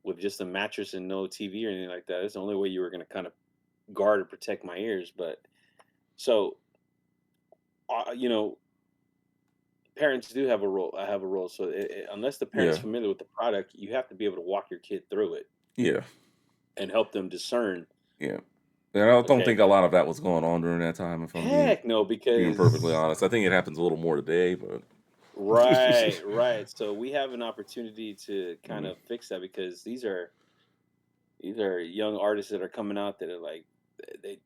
with just a mattress and no TV or anything like that, that's the only way you were going to kind of guard or protect my ears. But so, you know, parents do have a role. I have a role. So unless the parent's Yeah, familiar with the product, you have to be able to walk your kid through it yeah, and help them discern. yeah. And I don't Okay, think a lot of that was going on during that time, if I'm heck no, being perfectly because honest. I think it happens a little more today, but right, right. So we have an opportunity to kind mm. of fix that because these are young artists that are coming out that are like I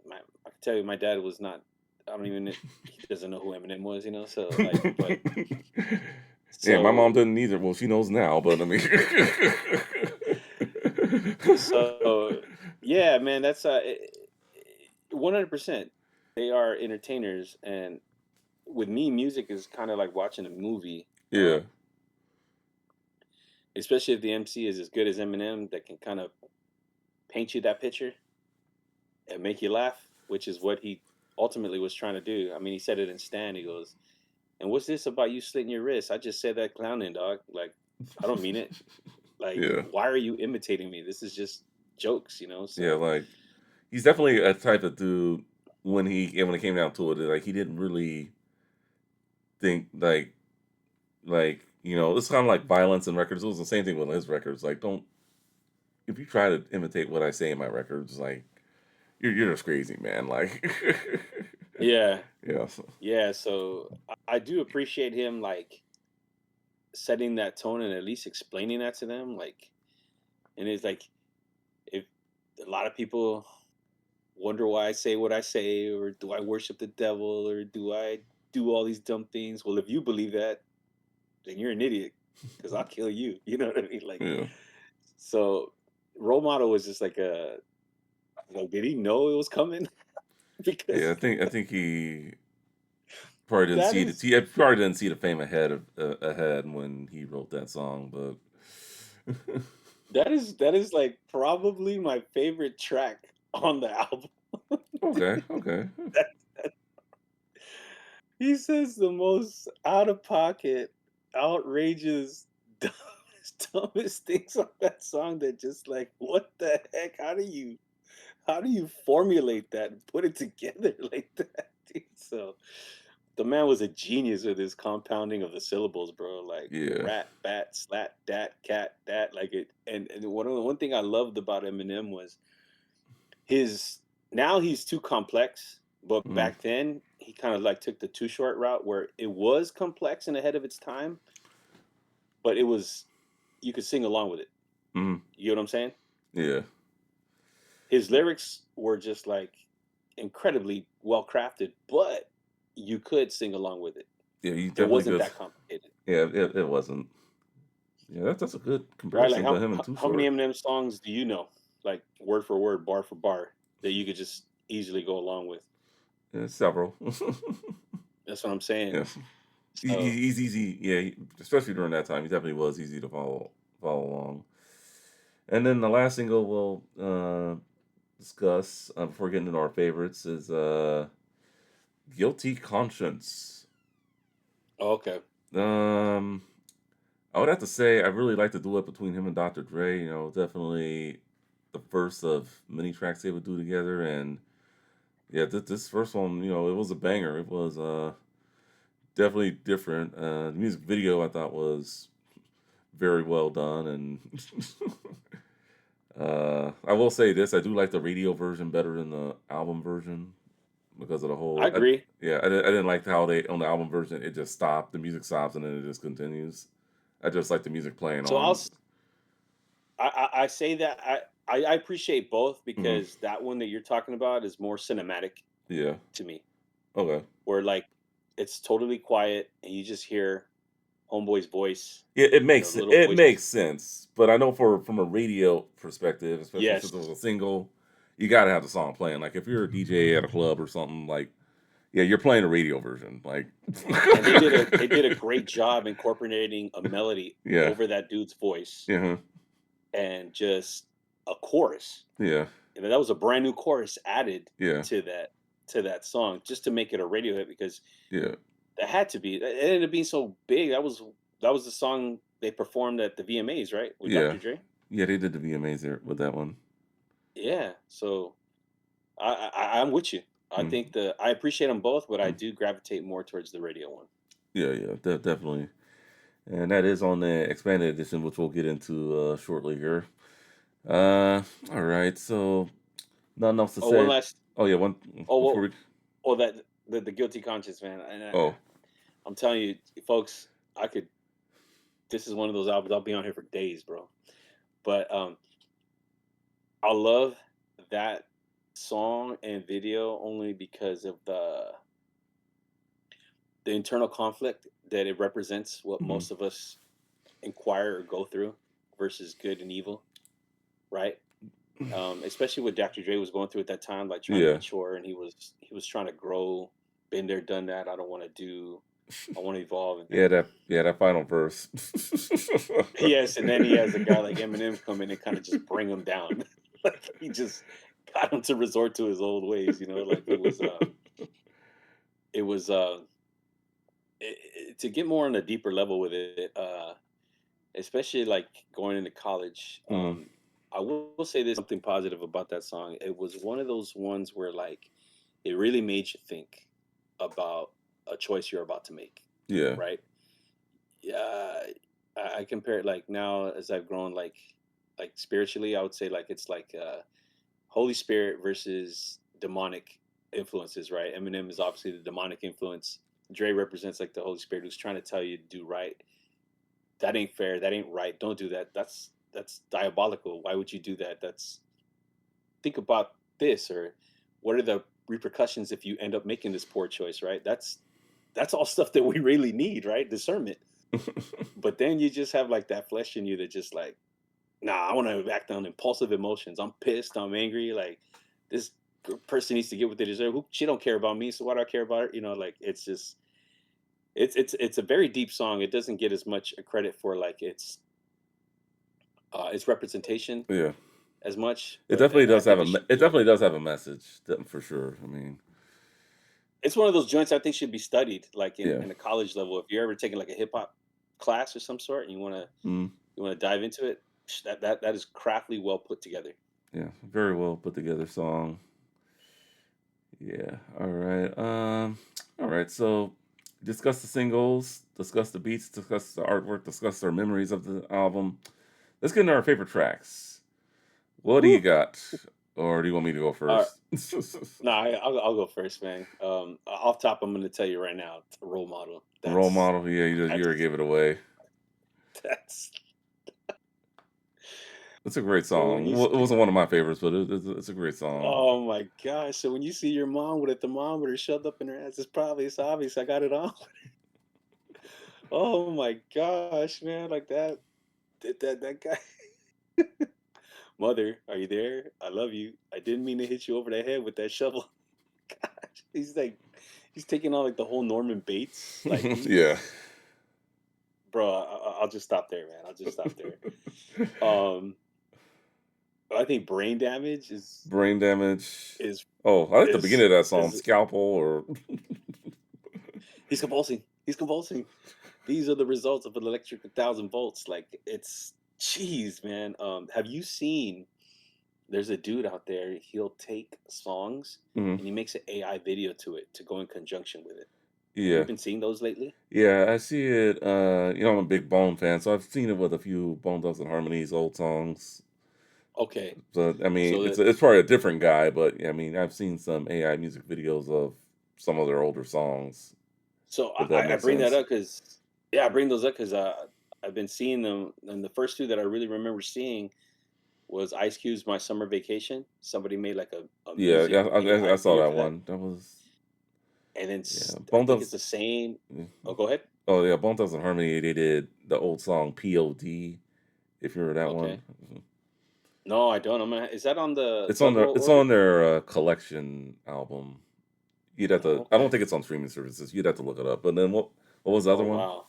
can tell you my dad was not. I don't even. He doesn't know who Eminem was, you know. So like, but Yeah, my mom so didn't either. Well, she knows now, but I mean, so yeah, man. That's 100%. They are entertainers, and with me, music is kind of like watching a movie. yeah, Especially if the MC is as good as Eminem, that can kind of paint you that picture and make you laugh, which is what he ultimately was trying to do. I mean, he said it in Stan. He goes, "And what's this about you slitting your wrist? I just said that clowning, dog. Like, I don't mean it. Like, yeah, why are you imitating me? This is just jokes, you know." yeah. So, Like he's definitely a type of dude when it came down to it, like he didn't really think it's kind of like violence in records. It was the same thing with his records. Like, don't if you try to imitate what I say in my records, like you're just crazy, man. Like, yeah, yeah, so, yeah. So I do appreciate him like setting that tone and at least explaining that to them. Like, and it's like if a lot of people wonder why I say what I say, or do I worship the devil, or do I do all these dumb things? Well, if you believe that, then you're an idiot, because I'll kill you. You know what I mean? Like, yeah, so role model was just like, did he know it was coming? yeah. I Because think I think he probably didn't that see is he probably didn't see the fame ahead when he wrote that song, but that is like probably my favorite track on the album. okay, okay, That- he says the most out of pocket, outrageous, dumbest things on that song that just like, what the heck? How do you formulate that and put it together like that, dude? So the man was a genius with his compounding of the syllables, bro. Like yeah, rat, bat, slat, dat, cat, dat. Like it, and one thing I loved about Eminem was his. Now he's too complex, but mm, back then he kind of like took the too short route where it was complex and ahead of its time, but it was you could sing along with it. mm, You know what I'm saying? yeah, His lyrics were just like incredibly well crafted, but you could sing along with it. yeah. You It definitely wasn't good. that complicated, Yeah, it wasn't. Yeah, that's a good right? Like comparison to how him and how, Too how many Short. Eminem songs do you know, like word for word, bar for bar, that you could just easily go along with? Yeah, several. That's what I'm saying. Yeah, So he's easy. Yeah, especially during that time, he definitely was easy to follow along. And then the last single we'll discuss before getting into our favorites is "Guilty Conscience." okay, Um, I would have to say I really like the duet between him and Dr. Dre. Definitely the first of many tracks they would do together, and yeah, this first one, it was a banger. It was definitely different. The music video I thought was very well done, and I will say this: I do like the radio version better than the album version because of the I whole. agree. Yeah, I didn't like how they on the album version it just stopped. The music stops and then it just continues. I just like the music playing So I'll on. s- I say that I appreciate both Hmm. because that one that you're talking about is more cinematic Yeah. to me, Okay. where like it's totally quiet and you just hear homeboy's voice, Yeah, the little it voice. makes sense, but I know from a radio perspective, especially Yes, since it was a single, you got to have the song playing. Like if you're a DJ at a club or something, like yeah, you're playing a radio version. Like and they did a great job incorporating a melody yeah, over that dude's voice yeah, and just a chorus. yeah, And that was a brand new chorus added yeah, to that song just to make it a radio hit because yeah. That had to be. It ended up being so big. That was the song they performed at the VMAs, right? With Yeah. Dr. Dre. Yeah, they did the VMAs there with that one. Yeah. So I'm with you. Mm, I appreciate them both, but I mm. do gravitate more towards the radio one. Yeah, yeah, definitely. And that is on the expanded edition, which we'll get into shortly here. All right. So nothing else to Oh, one say. last. Oh yeah, one Oh, before well, we. that the guilty conscience, man. And Oh, I'm telling you, folks, I could. This is one of those albums. I'll be on here for days, bro. But I love that song and video only because of the internal conflict that it represents. What mhm. most of us inquire or go through versus good and evil, right? Especially what Dr. Dre was going through at that time, like trying to Yeah, mature, and he was trying to grow. Been there, done that. I don't want to do. I want to evolve, and then yeah, that final verse. yes, and then he has a guy like Eminem come in and kind of just bring him down. Like he just got him to resort to his old ways. Like it was to get more on a deeper level with it. Especially like going into college. Mhm. I will say this something positive about that song. It was one of those ones where like it really made you think about a choice you're about to make, Yeah. right? Yeah, I compare it like now as I've grown like spiritually, I would say like it's like Holy Spirit versus demonic influences, right? Eminem is obviously the demonic influence. Dre represents like the Holy Spirit who's trying to tell you to do right. That ain't fair. That ain't right. Don't do that. That's diabolical. Why would you do that? That's think about this or what are the repercussions if you end up making this poor choice, right? That's all stuff that we really need, right? Discernment. But then you just have like that flesh in you that just like, nah, I want to act on impulsive emotions. I'm pissed. I'm angry. Like this person needs to get what they deserve. Who she don't care about me, so why do I care about her? Like it's just it's a very deep song. It doesn't get as much credit for like its representation Yeah. as much, It but definitely I does have think a. it should It be. definitely does have a message, for sure. I mean, It's one of those joints I think should be studied, like in, yeah. in a college level. If you're ever taking like a hip hop class or some sort, and Mm, you wanna dive into it, that is craftily well put together. yeah. Very well put together song. Yeah. All right. All right. So, discuss the singles, discuss the beats, discuss the artwork, discuss our memories of the album. Let's get into our favorite tracks. What do you Woo! got, or do you want me to go All right. first? No, I'll go first, man. Off top, I'm gonna tell you right now, role model. Role That's model. Yeah, you already that's gave it away. that's. It's a great So when song. you Well, it see, wasn't one of my favorites, but it's a great song. oh my gosh, so when you see your mom with a thermometer shoved up in her ass, it's obvious I got it on. Oh my gosh, man, like that guy. Mother, are you there? I love you. I didn't mean to hit you over the head with that shovel. Gosh, he's taking on like the whole Norman Bates. Like Yeah. bro. I'll just stop there, man. I'll just stop there. Um, I think brain damage Brain damage. is Oh, I like the is beginning of that song. is Scalpel or he's convulsing. He's convulsing. These are the results of an electric 1,000 volts. Like it's jeez, man. Have you seen? There's a dude out there. He'll take songs Mhm. and he makes an AI video to it to go in conjunction with it. Have you Yeah. been seeing those lately? Yeah, I see it. I'm a big Bone fan, so I've seen it with a few Bone Thugs and Harmonies old songs. Okay, So I mean, so that it's probably a different guy, but yeah, I mean, I've seen some AI music videos of some of their older songs, so if that I makes bring that sense. up because yeah, I bring those up because I've been seeing them, and the first two that I really remember seeing was Ice Cube's "My Summer Vacation." Somebody made like a Yeah, music yeah, I AI saw video that for that, one. That was and then yeah, I Bone think it's Thugs. the same. Yeah. Oh, go ahead. Oh yeah, Bone Thugs and Harmony. They did the old song "POD." If you remember that one. Okay, no, I don't. Is that on the It's on Thug their World it's Order? on their collection album. You'd have Oh, to. I don't okay. think it's on streaming services. You'd have to look it up. But then what was the other Oh one? wow.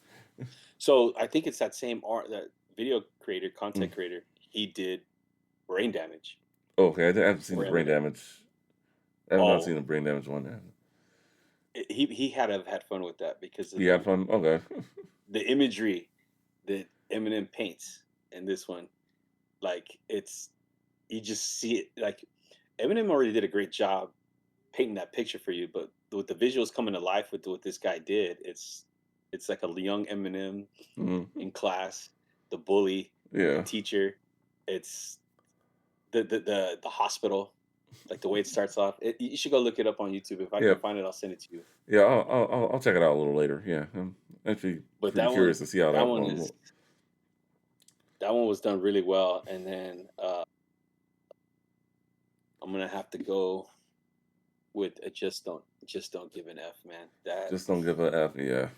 So I think it's that same art, that video creator, Mm. content creator. He did Brain Damage Okay, I haven't seen for the brain Eminem. damage. I have not seen Oh, the brain damage one. he had to have had fun with that because of He had fun. Okay. the imagery that Eminem paints in this one. Like it's you just see it like Eminem already did a great job painting that picture for you, but with the visuals coming to life with what this guy did, it's like a young Eminem Mhm. in class, the bully, the Yeah. teacher. It's the hospital, like the way it starts off. You should go look it up on YouTube. If I Yeah. can find it, I'll send it to you. Yeah. I'll check it out a little later. Yeah. I'm actually But pretty curious to see how that that one one is will. that one was done really well. And then I'm gonna have to go with a just don't give an F, man. That Just don't give a F. Yeah.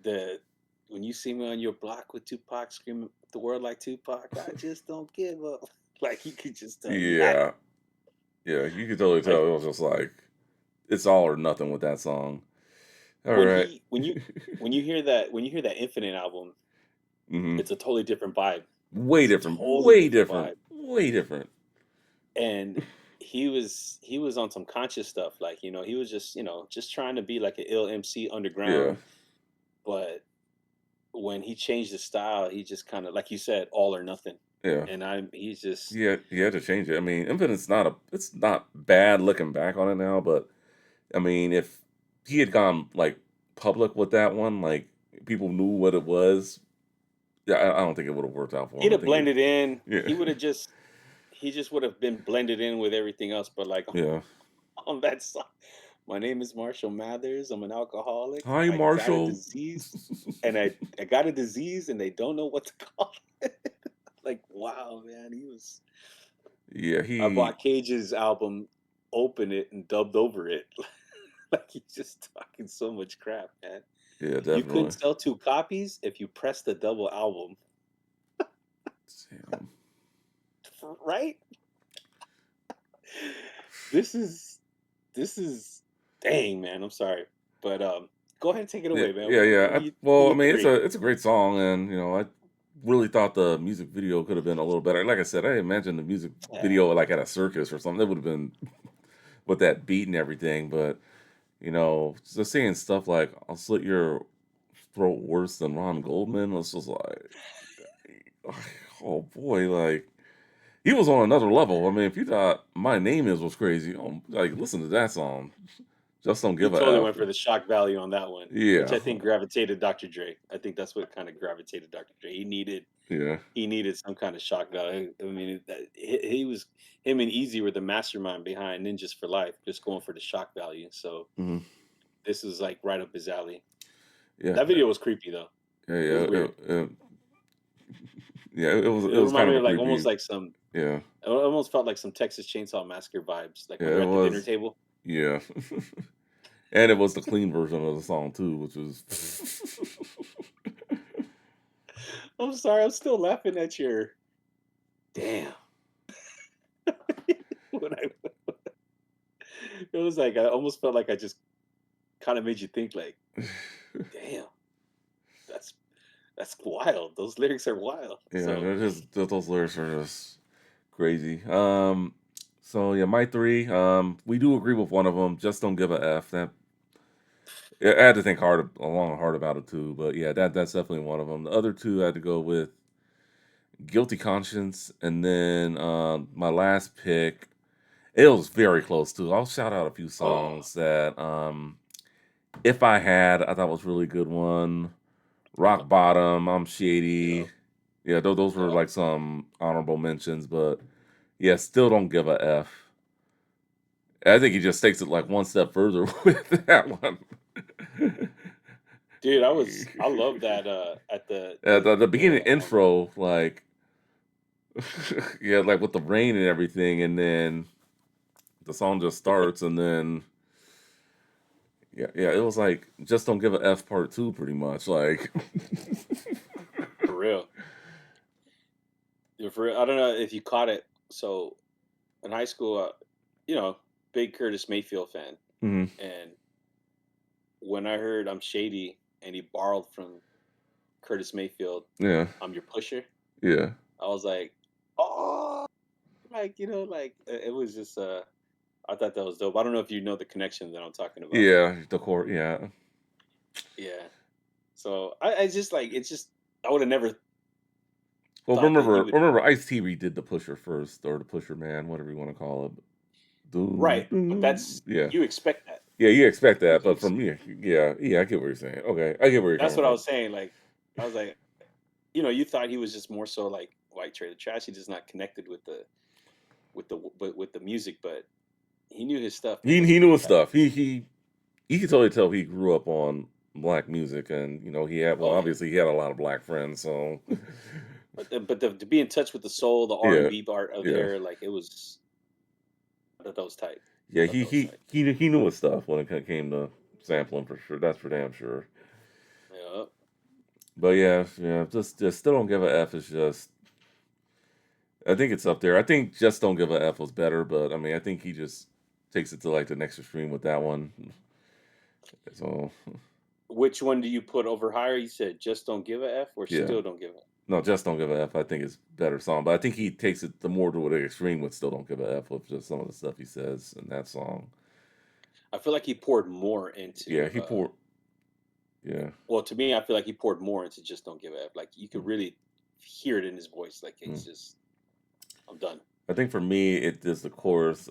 the when you see me on your block with Tupac screaming the word like Tupac, I just don't give up. Like you could just tell he had it. Yeah. Yeah. You could totally Like tell it was just like it's all or nothing with that song. All when right. he when you hear that Infinite album, Hmm. it's a totally different vibe. Way It's a different. totally Way different different. vibe. Way different. And he was on some conscious stuff. Like, he was just, just trying to be like an ill MC Yeah. underground. But when he changed the style, he just kind of like you said, all or nothing. Yeah. And he's just He had to change it. I mean, Infinite's not it's not bad looking back on it now, but I mean, if he had gone like public with that one, like people knew what it was, yeah, I don't think it would have worked out for he'd him. I have think blended in. yeah, He just would have been blended in with everything else. But like yeah. on that song, my name is Marshall Mathers. I'm an alcoholic. Hi, I got a Marshall. disease, and I got a disease, and they don't know what to call it. Like, wow, man, he was. Yeah, I he. bought Cage's album, opened it, and dubbed over it. Like he's just talking so much crap, man. Yeah, You couldn't definitely. sell two copies if you pressed the double album, Damn. right? This is this is dang, man. I'm sorry, but go ahead and take it Yeah, away, man. yeah, yeah. What do Well, I you mean, think? it's a great song, and I really thought the music video could have been a little better. Like I said, I imagine the music Yeah, video like at a circus or something. That would have been with that beat and everything. But just saying stuff like "I'll slit your throat worse than Ron Goldman" was just like, oh boy, like he was on another level. I mean, if you thought "My Name Is" was crazy, like listen to that song. Just don't he give totally a F. went for the shock value on that one, which Yeah, I think gravitated Dr. Dre. I think that's what kind of gravitated Dr. Dre. yeah. He needed some kind of shock value. I mean, he was him and Easy were the mastermind behind Ninjas for Life, just going for the shock value. So Hmm. this is like right up his alley. Yeah, That video was creepy though. yeah, It was yeah, weird. yeah. It It was kind reminded of me a of like almost creepy. like some. Yeah, It almost felt like some Texas Chainsaw Massacre vibes, like when yeah. they're It at the dinner was. table. Yeah, and it was the clean version of the song too, which was. I'm sorry, I'm still laughing at your. Damn. When it was like I almost felt like I just kind of made you think like, damn, that's that's wild. Those lyrics are wild. Yeah, So those lyrics are just crazy. So yeah, my three. We do agree with one of them. Just don't give a F. That I had to think long and hard about it too. But yeah, that's definitely one of them. The other two I had to go with Guilty Conscience, and then my last pick. It was very close too. I'll shout out a few oh, songs that if I had, I thought was a really good one. Rock Bottom, I'm yeah, Shady. Yeah, those were yeah. like some honorable mentions, but yeah, still don't give a F. I think he just takes it like one step further with that one. Dude, I love that at At the beginning the intro, like yeah, like with the rain and everything, and then the song just starts, and then yeah, yeah, it was like just don't give a F part two, pretty much. Like for real. Yeah, for real. I don't know if you caught it. So in high school, you know, big Curtis Mayfield fan, mhm, and when I heard I'm Shady and he borrowed from Curtis Mayfield, yeah, I'm your pusher. yeah, I was like, oh, like like it was just I thought that was dope. I don't know if you know the connection that I'm talking about. Yeah, the core. Yeah. Yeah. So I just like it's just I would have never Well, thought that he would. remember, Ice T redid the Pusher first, or the Pusher Man, whatever you want to call it. Right, Do, but do. that's Yeah, you expect that. yeah, you expect You, that, you but ex- from me, yeah, yeah, I get what you're saying. Okay, I get where you're that's coming what I from. was saying. Like I was like, you thought he was just more so like white trailer trash. He just not connected with the music, but he knew his stuff, man. It was He knew pretty his tight. stuff. He could totally tell he grew up on black music, and he had, well, Oh yeah. obviously he had a lot of black friends, so But to be in touch with the soul, the R and yeah, B part of yeah, there, like it was. I thought that was tight. I yeah. thought that was tight. He knew his stuff when it came to sampling for sure. That's for damn sure. Yeah. But yeah, yeah, just still don't give a F. Is just, I think it's up there. I think just don't give a F was better, but I mean, I think he just takes it to like the next extreme with that one. So Which one do you put over higher? You said just don't give a F or yeah, still don't give a. no, just don't give a F. I think it's better song, but I think he takes it the more to the extreme with still don't give a F with just some of the stuff he says in that song. I feel like he poured more Yeah, into. he poured. Yeah, Well, to me, I feel like he poured more into just don't give a F. Like you could mm, really hear it in his voice. Like mm. it's just I'm done. I think for me it is the chorus.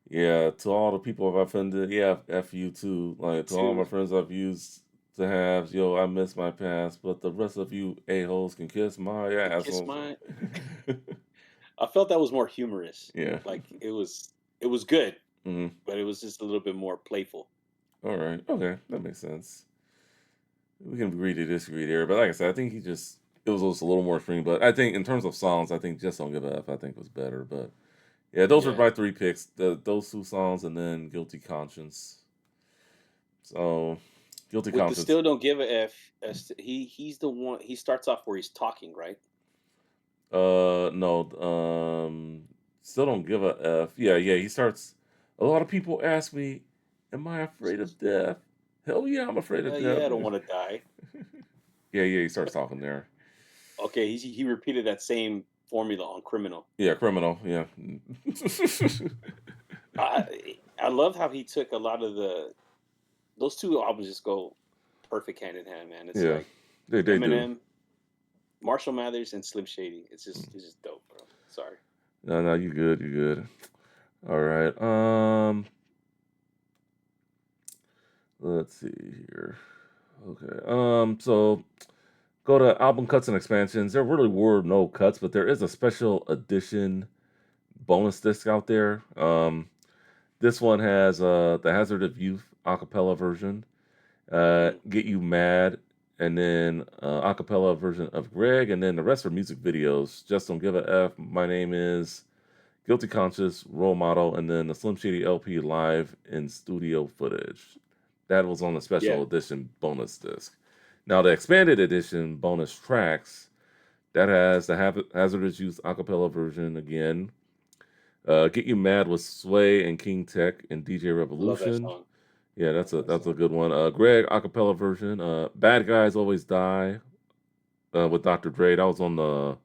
Yeah, to all the people I've offended, yeah, F you too. Like, to all my To friends I've used to have, yo, I miss my past, but the rest of you a-holes can kiss my can ass. kiss my. I felt that was more humorous. Yeah. Like it was good, Hmm. but it was just a little bit more playful. All right. Okay. That makes sense. We can agree to disagree there. But like I said, I think it was just a little more extreme. But I think in terms of songs, I think Just Don't Give a F, I think was better. But yeah, those are Yeah. my three picks. Those two songs and then Guilty Conscience. So, Guilty With the Conscience. still don't give a F, he's the one. He starts off where he's talking, right? No, still don't give a F. Yeah, yeah. He starts. A lot of people ask me, "Am I afraid of death?" Hell yeah, I'm afraid of Hell death. yeah, I don't want to die. Yeah, yeah. He starts talking there. Okay, he repeated that same formula on Criminal. Yeah, criminal. Yeah. I love how he took a lot of those two albums just go perfect hand in hand, man. It's Yeah, like they do. Eminem, Marshall Mathers, and Slim Shady. It's just dope, bro. Sorry. No, no, you good. You good. All right. Let's see here. Okay. So go to album cuts and expansions. There really were no cuts, but there is a special edition bonus disc out there. This one has the Hazard of Youth acapella version, Mm, Get You Mad, and then acapella version of Greg, and then the rest are music videos. Just Don't Give a F. My Name Is, Guilty Conscious, Role Model, and then the Slim Shady LP live in studio footage. That was on the yeah, special edition bonus disc. Now the expanded edition bonus tracks that has the Hazardous Youth acapella version again. Get You Mad with Sway and King Tech and DJ I love that Revolution. song. Yeah, I love that that's a song. good one. Greg acapella version. Bad Guys Always Die with Dr. Dre. That was on the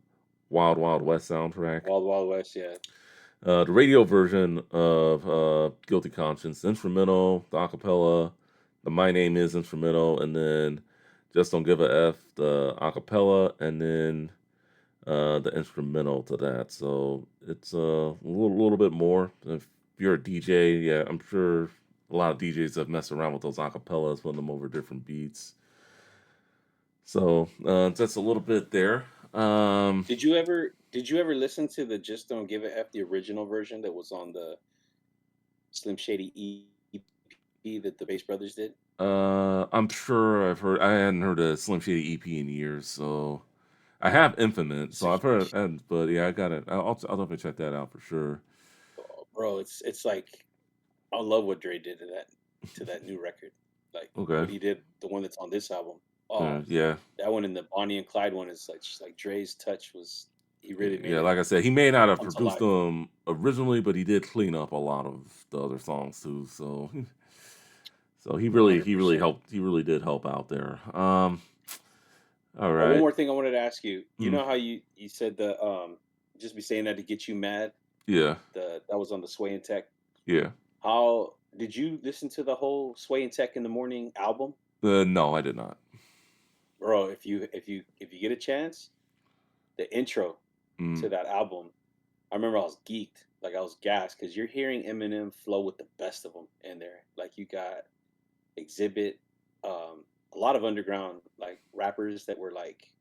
Wild Wild West soundtrack. Wild Wild West, yeah. The radio version of Guilty Conscience, instrumental, the acapella, the My Name Is instrumental, and then Just Don't Give a F, the acapella, and then the instrumental to that. So it's a little bit more. If you're a DJ, yeah, I'm sure a lot of DJs have messed around with those acapellas, putting them over different beats. So that's a little bit there. Did you ever listen to the Just Don't Give a F, the original version that was on the Slim Shady EP that the Bass Brothers did? I'm sure I've heard. I hadn't heard a Slim Shady EP in years, so I have Infinite. It's So a I've heard, but yeah, I got it. I'll definitely check that out for sure. bro, it's like I love what Dre did to that new record. Like Okay. what he did, the one that's on this album. Oh, Yeah. that one and the Bonnie and Clyde one is like just like Dre's touch was he really made Yeah, it like I said, he may not have come to produced life. them originally, but he did clean up a lot of the other songs too. So, so he really 100%. helped. He really did help out there. All One right. more thing I wanted to ask you. You Mm. know how you said the just be saying that to get you mad? Yeah. That was on the Sway and Tech. Yeah. How did you listen to the whole Sway and Tech in the Morning album? No, I did not. Bro, if you get a chance, the intro Mm. to that album, I remember I was geeked, like I was gassed because you're hearing Eminem flow with the best of them in there. Like you got Exhibit, a lot of underground like rappers that were like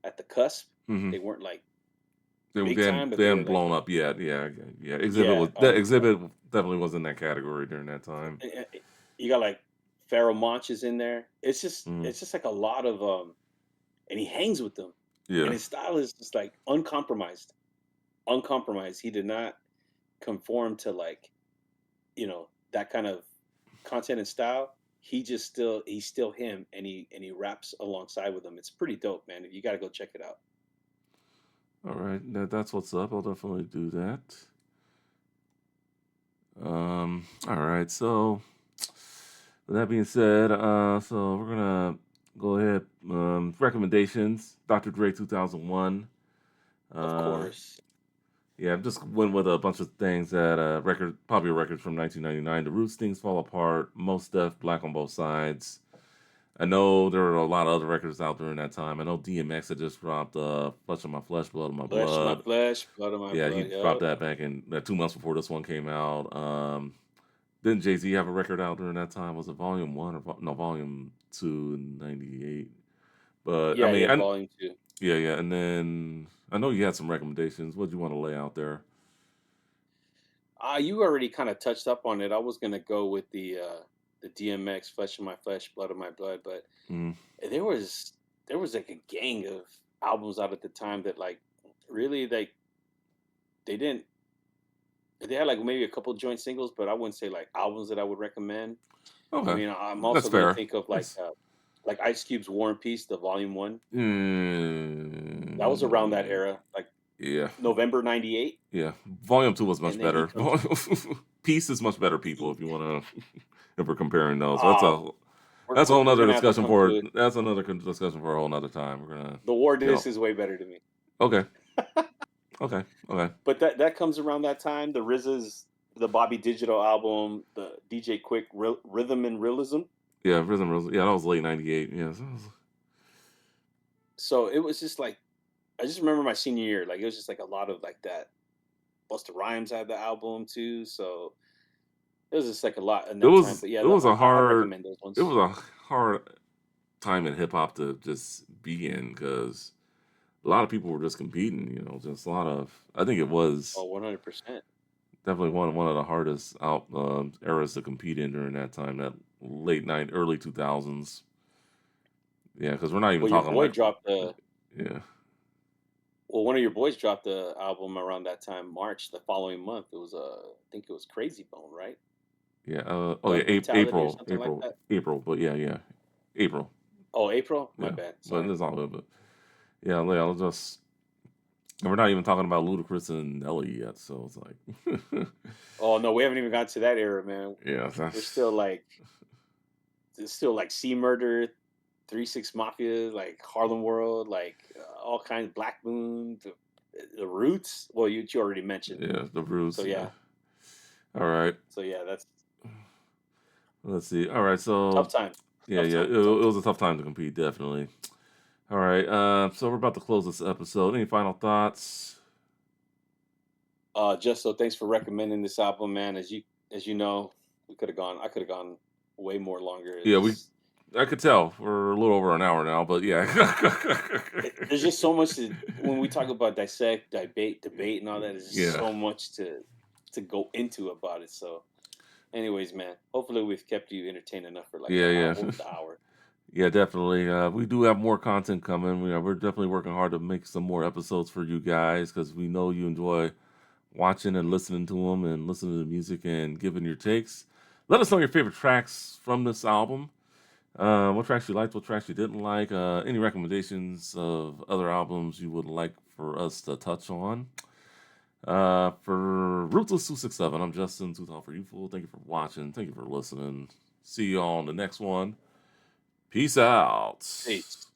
at the cusp. Hmm. They weren't like They, big they time, hadn't but they they were hadn't like blown up yet. Yeah, yeah. Exhibit yeah. was that Exhibit definitely was in that category during that time. You got like Pharoah Monch is in there. Mm. It's just like a lot of and he hangs with them, and Yeah. his style is just like uncompromised, uncompromised. He did not conform to like that kind of content and style. He's still him, and he raps alongside with them. It's pretty dope, man. You got to go check it out. All right. That's what's up. I'll definitely do that. All right. So with that being said, so we're gonna go ahead. Recommendations. Dr. Dre 2001. Of Uh, course. yeah, I just went with a bunch of things that popular records from 1999. The Roots, Things Fall Apart, Most Def, Black on Both Sides. I know there were a lot of other records out during that time. I know DMX had just dropped Flesh of My Flesh, Blood of My Flesh of my Blood. flesh, blood of my Yeah, he blood. dropped Yup. that back in 2 months before this one came out. Didn't Jay Z have a record out during that time? Was it Volume One or no Volume Two in '98? But I Yeah, mean, yeah. Volume two. yeah, yeah. And then I know you had some recommendations. What do you want to lay out there? You already kind of touched up on it. I was gonna go with the DMX, Flesh of My Flesh, Blood of My Blood, but Mm. there was like a gang of albums out at the time that like really they didn't they had like maybe a couple joint singles, but I wouldn't say like albums that I would recommend. I Okay, mean, I'm that's also gonna fair. think of That's like Ice Cube's War and Peace, the Volume One. That was around that mm, era, like yeah, November '98, yeah. Volume Two was much and then he better. comes. Peace is much better. People, if you want to, if we're comparing those, Uh, that's a whole we're nother gonna have to discussion come to for it. discussion for a whole nother time. We're gonna, The War you Disc know, is way better to me. okay, okay, okay. But that comes around that time. The Bobby Digital album, the DJ Quick Rhythm and Realism. Yeah, Rhythm Rose. Yeah, that was late '98. Yeah, So it was just like I just remember my senior year. Like it was just like a lot of like that. Busta Rhymes had the album too, so it was just like a lot in it that time. was But yeah, it was a I hard recommend those it ones. was a hard time in hip hop to just be in because a lot of people were just competing. Just a lot of. I think it was Oh, 100%. definitely one of the hardest eras to compete in during that time. That late night, early 2000s. Yeah, because we're not even Well, your talking boy like dropped the yeah well, one of your boys dropped the album around that time, March, the following month. It was I think it was Crazy Bone, right? yeah oh yeah Gun Mentality or April something like April that. April but yeah April Oh, April? My yeah bad. but Sorry. it's all good. But yeah, I'll just. And we're not even talking about Ludacris and Nelly yet, so it's like, Oh no, we haven't even got to that era, man. yeah, We're that's still like it's still like C Murder, 3 6 Mafia, like Harlem World, like all kinds Black Moon, the Roots. Well, you already mentioned. yeah, the So Roots, yeah. yeah. All right, So yeah, that's let's see. All right, tough so time. yeah, Tough yeah, time. it Tough was time. a tough time to compete, definitely. All right, so we're about to close this episode. Any final thoughts? Just so thanks for recommending this album, man. As you know, I could have gone way more longer. Yeah, I could tell we're a little over an hour now, but yeah, There's just so much to when we talk about dissect, debate, and all that. There's just yeah, so much to go into about it. So, anyways, man, hopefully we've kept you entertained enough for like yeah, yeah. over the hour. Yeah, definitely. We do have more content coming. We're definitely working hard to make some more episodes for you guys because we know you enjoy watching and listening to them and listening to the music and giving your takes. Let us know your favorite tracks from this album. What tracks you liked, what tracks you didn't like. Any recommendations of other albums you would like for us to touch on. For Ruthless267, I'm Justin, TWOTALL4UFOOL. Thank you for watching. Thank you for listening. See you all on the next one. Peace out. Peace.